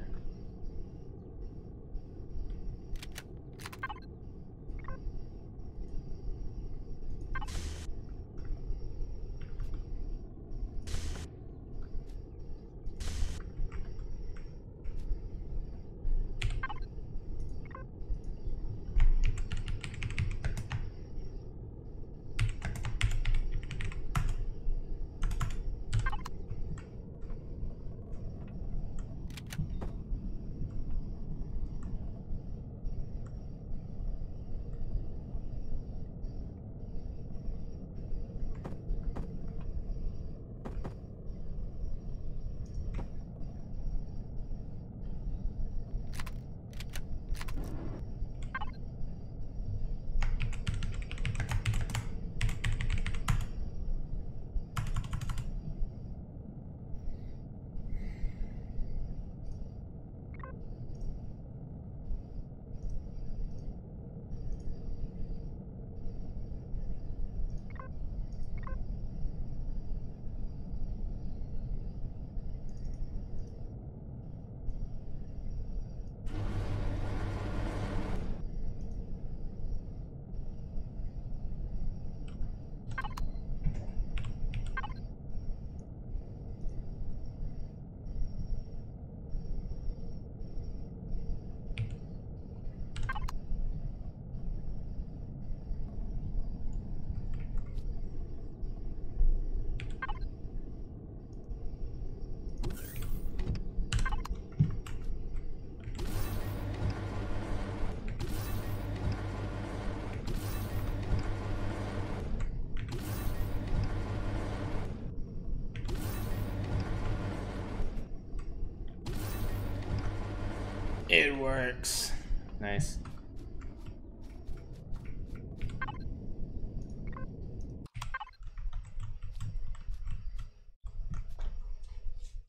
It works. Nice.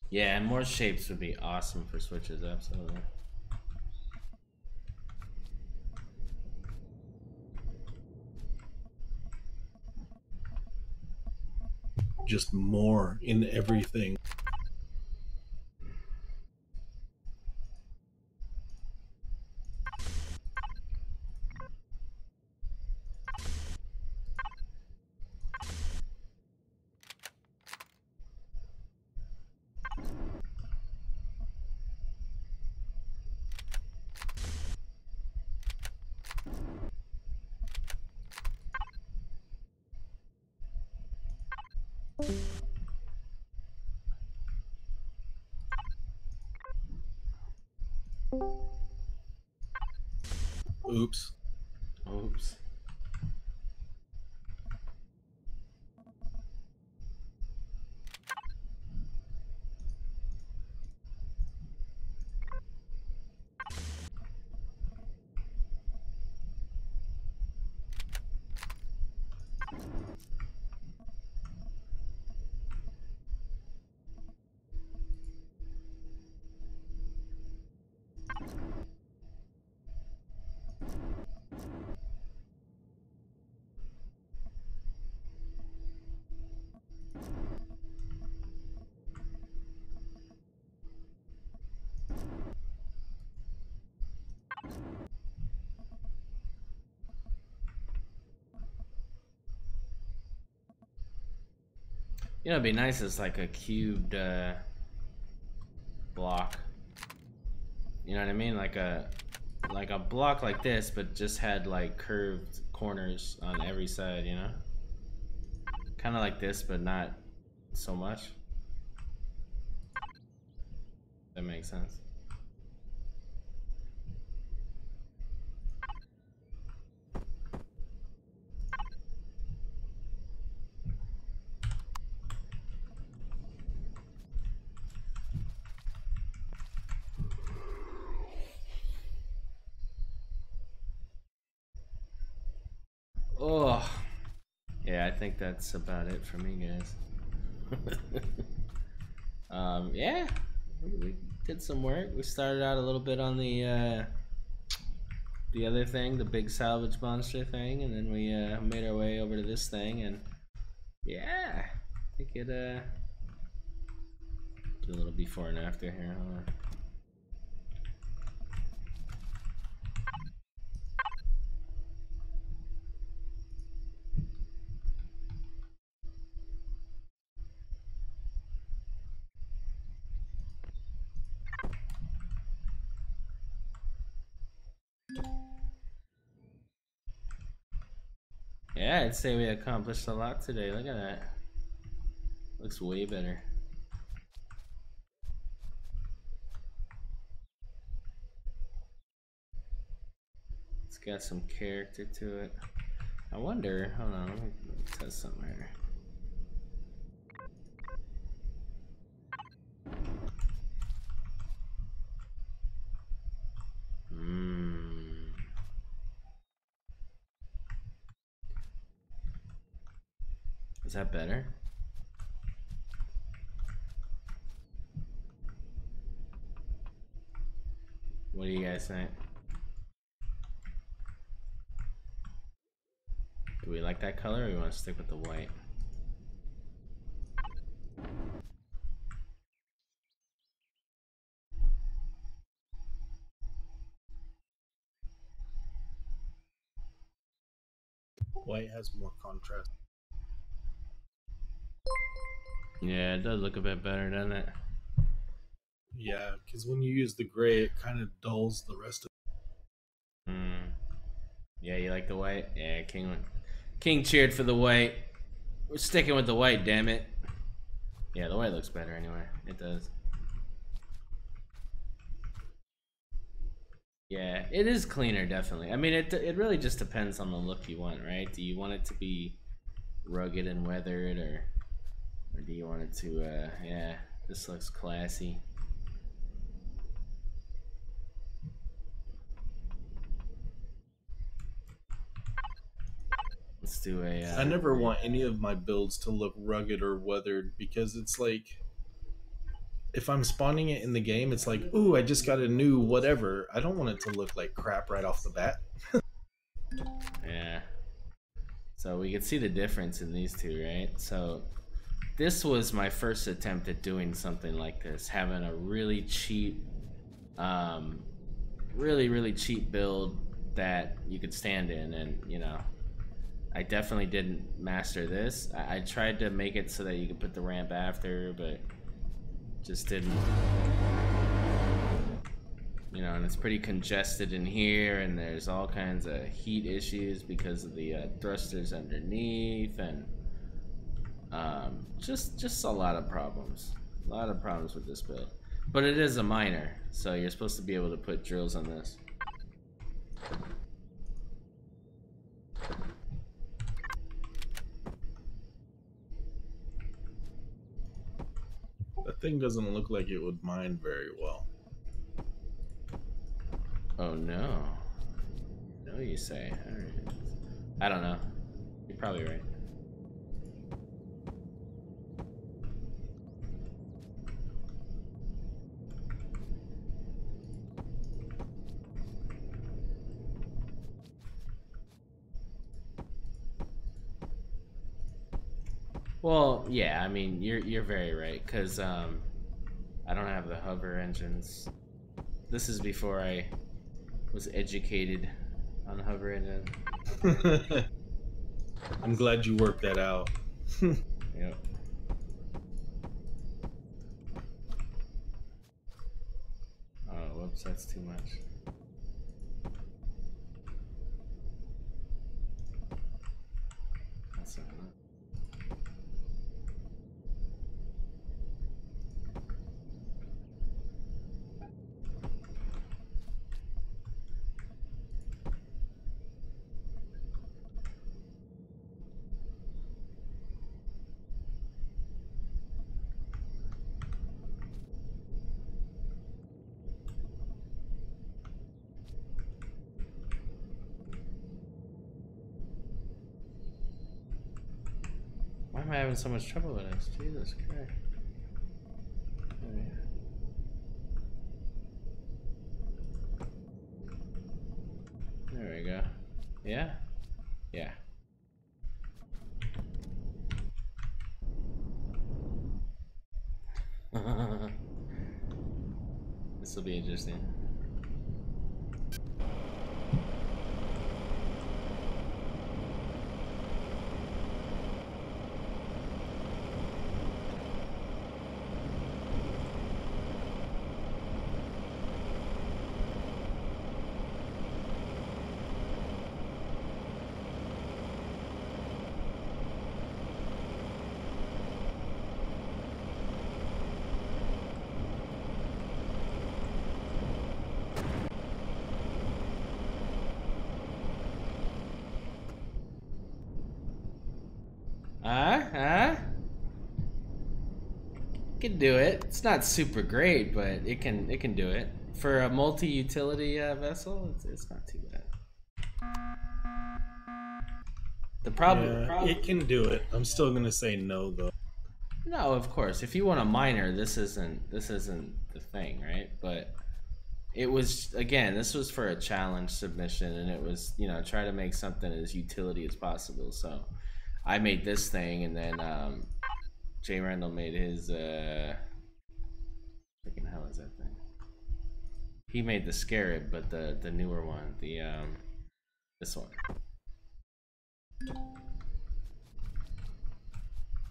Yeah, and more shapes would be awesome for switches, absolutely. Just more in everything. Oops. Oops. You know, it'd be nice as like a cubed block. You know what I mean? Like a block like this, but just had like curved corners on every side. You know, kind of like this, but not so much. That makes sense. Oh, yeah, I think that's about it for me, guys. Yeah, we did some work. We started out a little bit on the other thing, the big salvage monster thing, and then we made our way over to this thing, and yeah, I think it do a little before and after here. Hold on. Yeah, I'd say we accomplished a lot today. Look at that. Looks way better. It's got some character to it. I wonder, hold on, let me test something here. Is that better? What do you guys think? Do we like that color, or we want to stick with the white? White has more contrast. Yeah, it does look a bit better, doesn't it? Yeah, because when you use the gray, it kind of dulls the rest of it. Yeah, you like the white? Yeah, King cheered for the white. We're sticking with the white, damn it. Yeah, the white looks better anyway. It does. Yeah, it is cleaner, definitely. I mean, it really just depends on the look you want, right? Do you want it to be rugged and weathered, or do you want it to, yeah, this looks classy. Let's do a. I never want any of my builds to look rugged or weathered because it's like if I'm spawning it in the game, it's like, ooh, I just got a new whatever. I don't want it to look like crap right off the bat. Yeah. So we can see the difference in these two, right? So this was my first attempt at doing something like this, having a really cheap, really cheap build that you could stand in, and you know, I definitely didn't master this. I tried to make it so that you could put the ramp after, but just didn't. You know, and it's pretty congested in here, and there's all kinds of heat issues because of the thrusters underneath, and just a lot of problems. A lot of problems with this build. But it is a miner, so you're supposed to be able to put drills on this. That thing doesn't look like it would mine very well. Oh no. No, you say. Alright. I don't know. You're probably right. Well, yeah, I mean, you're very right, because I don't have the hover engines. This is before I was educated on hover engine. I'm glad you worked that out. Yep. Oh, whoops, that's too much. That's not enough. Why am I having so much trouble with this? Jesus Christ. Oh, yeah. There we go. Yeah? Yeah. This will be interesting. Can do it. It's not super great, but it can do it for a multi-utility vessel. It's not too bad. The problem, it can do it. I'm still gonna say no though. No, of course. If you want a miner, this isn't the thing, right? But it was, again, this was for a challenge submission, and it was, you know, try to make something as utility as possible. So I made this thing, and then Jay Randall made his freaking hell is that thing? He made the Scarab, but the newer one, the this one,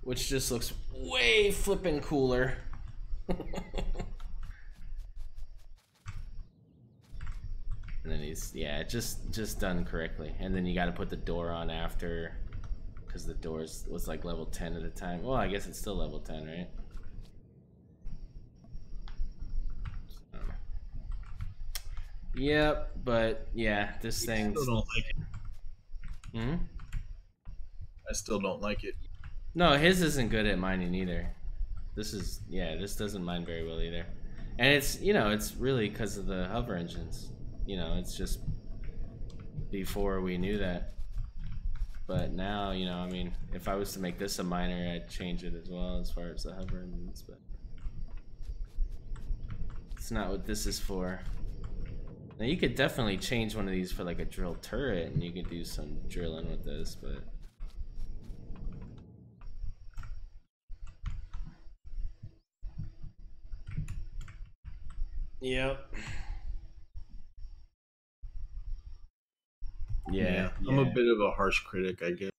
which just looks way flipping cooler. And then he's, yeah, just done correctly. And then you got to put the door on after, because the doors was like level 10 at the time. Well, I guess it's still level 10, right? So. Yep, but yeah, this thing. I still don't like it. Hmm? I still don't like it. No, his isn't good at mining either. This is, yeah, this doesn't mine very well either. And it's, you know, it's really because of the hover engines. You know, it's just before we knew that. But now, you know, I mean, if I was to make this a miner, I'd change it as well as far as the hover moves, but it's not what this is for. Now you could definitely change one of these for like a drill turret, and you could do some drilling with this, but yep. Yeah, I'm a bit of a harsh critic, I guess.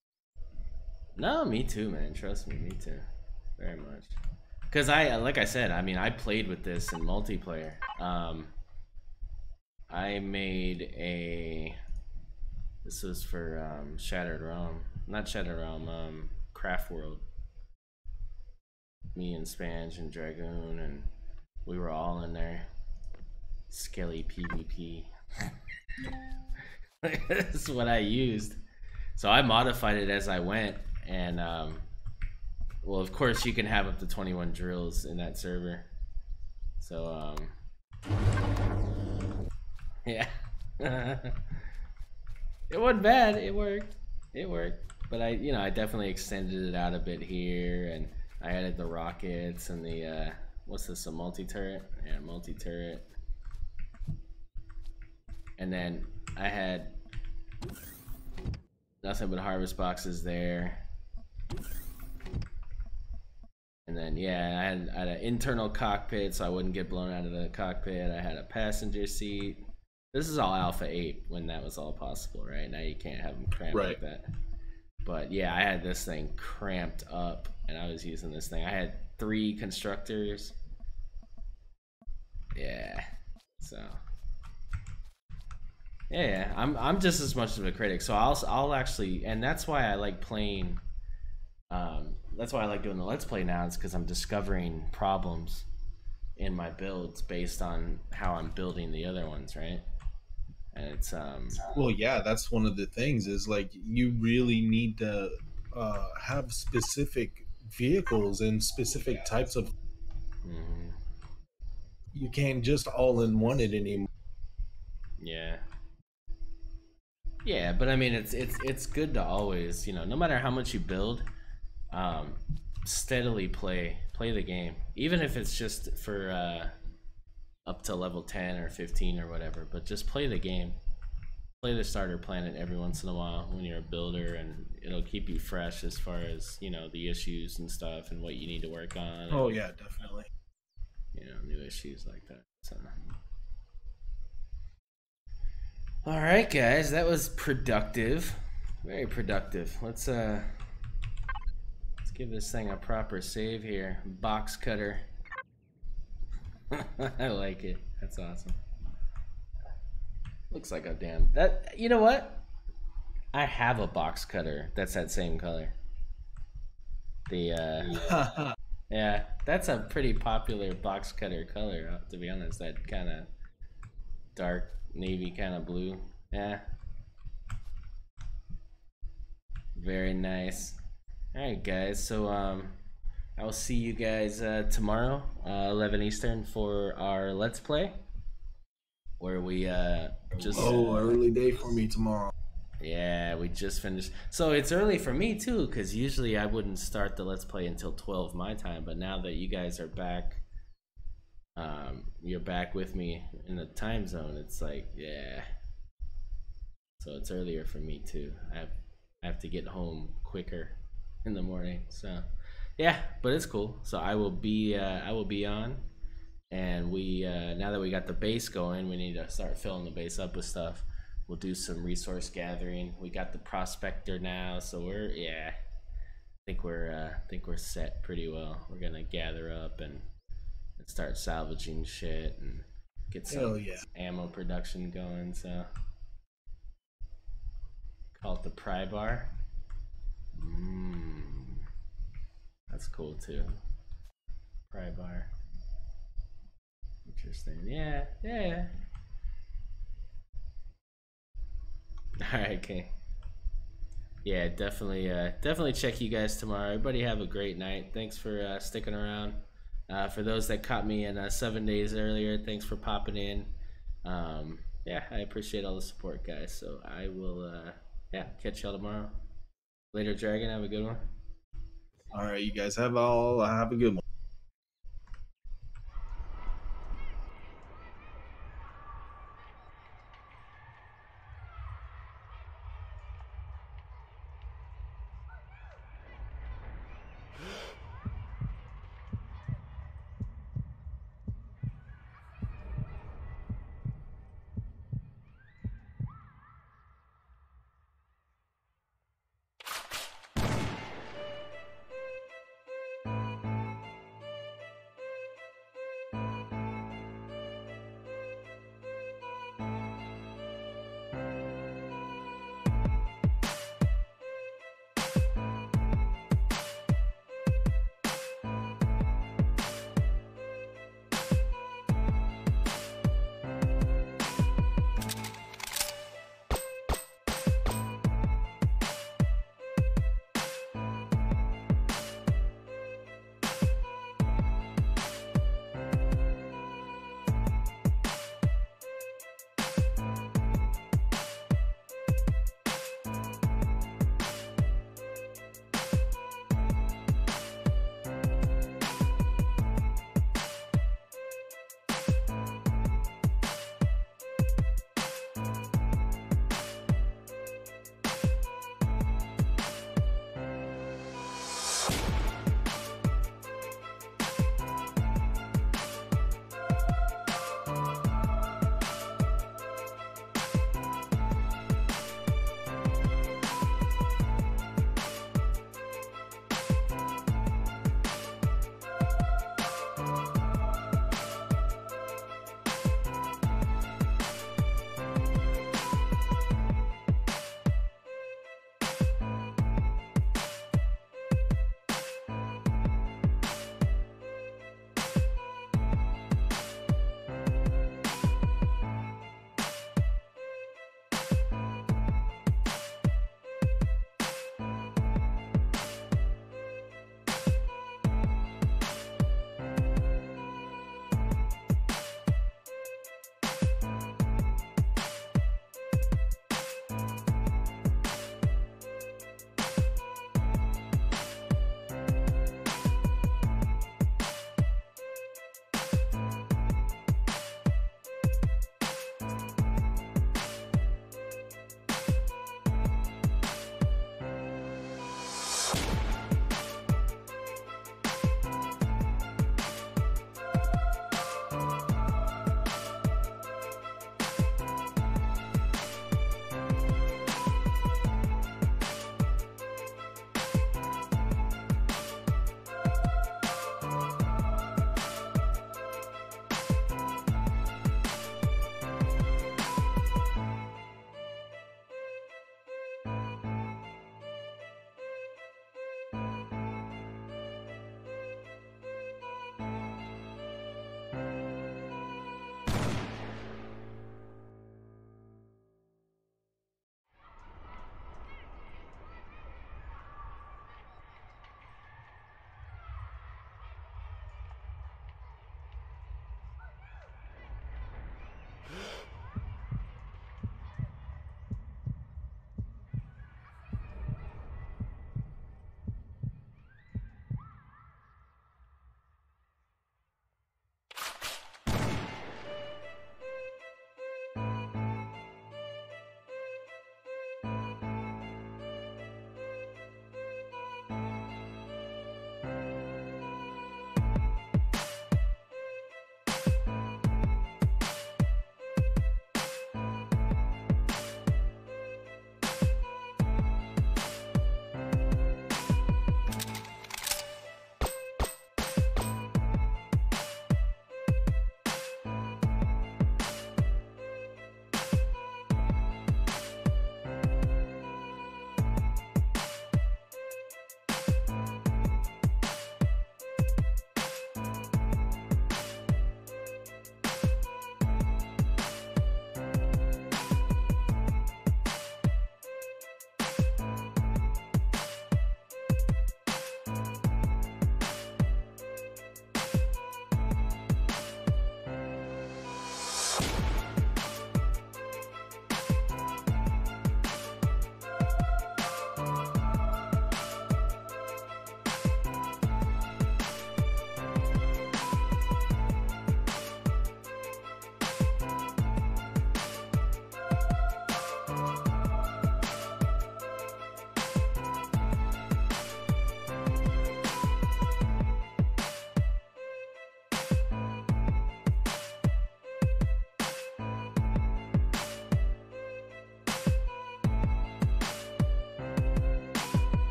No, me too, man. Trust me too. Very much. Because like I said, I mean, I played with this in multiplayer. I made this was for Shattered Realm. Not Shattered Realm, Craft World. Me and Spange and Dragoon, and we were all in there. Skelly PvP. That's what I used. So I modified it as I went, and well, of course you can have up to 21 drills in that server. So yeah. It wasn't bad. It worked. But I definitely extended it out a bit here, and I added the rockets and the what's this, a multi-turret? Yeah, multi-turret. And then I had nothing but harvest boxes there. And then yeah, I had an internal cockpit so I wouldn't get blown out of the cockpit. I had a passenger seat. This is all Alpha 8 when that was all possible, right? Now you can't have them cramped like that. But yeah, I had this thing cramped up, and I was using this thing. I had 3 constructors. Yeah, so yeah, I'm just as much of a critic. So I'll actually, and that's why I like playing. That's why I like doing the Let's Play now. It's because I'm discovering problems in my builds based on how I'm building the other ones, right? And it's well, yeah, that's one of the things is like you really need to have specific vehicles and specific types of. You can't just all in one it anymore. Yeah. Yeah, but I mean, it's good to always, no matter how much you build, steadily play the game, even if it's just for up to level 10 or 15 or whatever. But just play the game, play the starter planet every once in a while when you're a builder, and it'll keep you fresh as far as the issues and stuff and what you need to work on. Oh yeah, definitely. New issues like that. So. All right, guys, that was productive, very productive. Let's give this thing a proper save here. Box cutter. I like it. That's awesome. Looks like a damn that. You know what? I have a box cutter that's that same color. The yeah, that's a pretty popular box cutter color, to be honest. That kind of dark navy kind of blue. Yeah, very nice. All right, guys, so I will see you guys tomorrow, 11 Eastern, for our Let's Play, where we just early day for me tomorrow. Yeah, we just finished. So it's early for me too, because usually I wouldn't start the Let's Play until 12 my time, but now that you guys are back, you're back with me in the time zone, it's like, yeah. So it's earlier for me too. I have to get home quicker in the morning. So yeah, but it's cool. So I will be on, and we now that we got the base going, we need to start filling the base up with stuff. We'll do some resource gathering. We got the prospector now, so I think we're set pretty well. We're gonna gather up and start salvaging shit and get some ammo production going. So call it the pry bar. That's cool too. Pry bar. Interesting. Yeah. Alright, okay. Yeah, definitely check you guys tomorrow. Everybody have a great night. Thanks for sticking around. For those that caught me in 7 days earlier, thanks for popping in. Yeah, I appreciate all the support, guys. So I will catch y'all tomorrow. Later, Dragon. Have a good one. All right, you guys have a good one.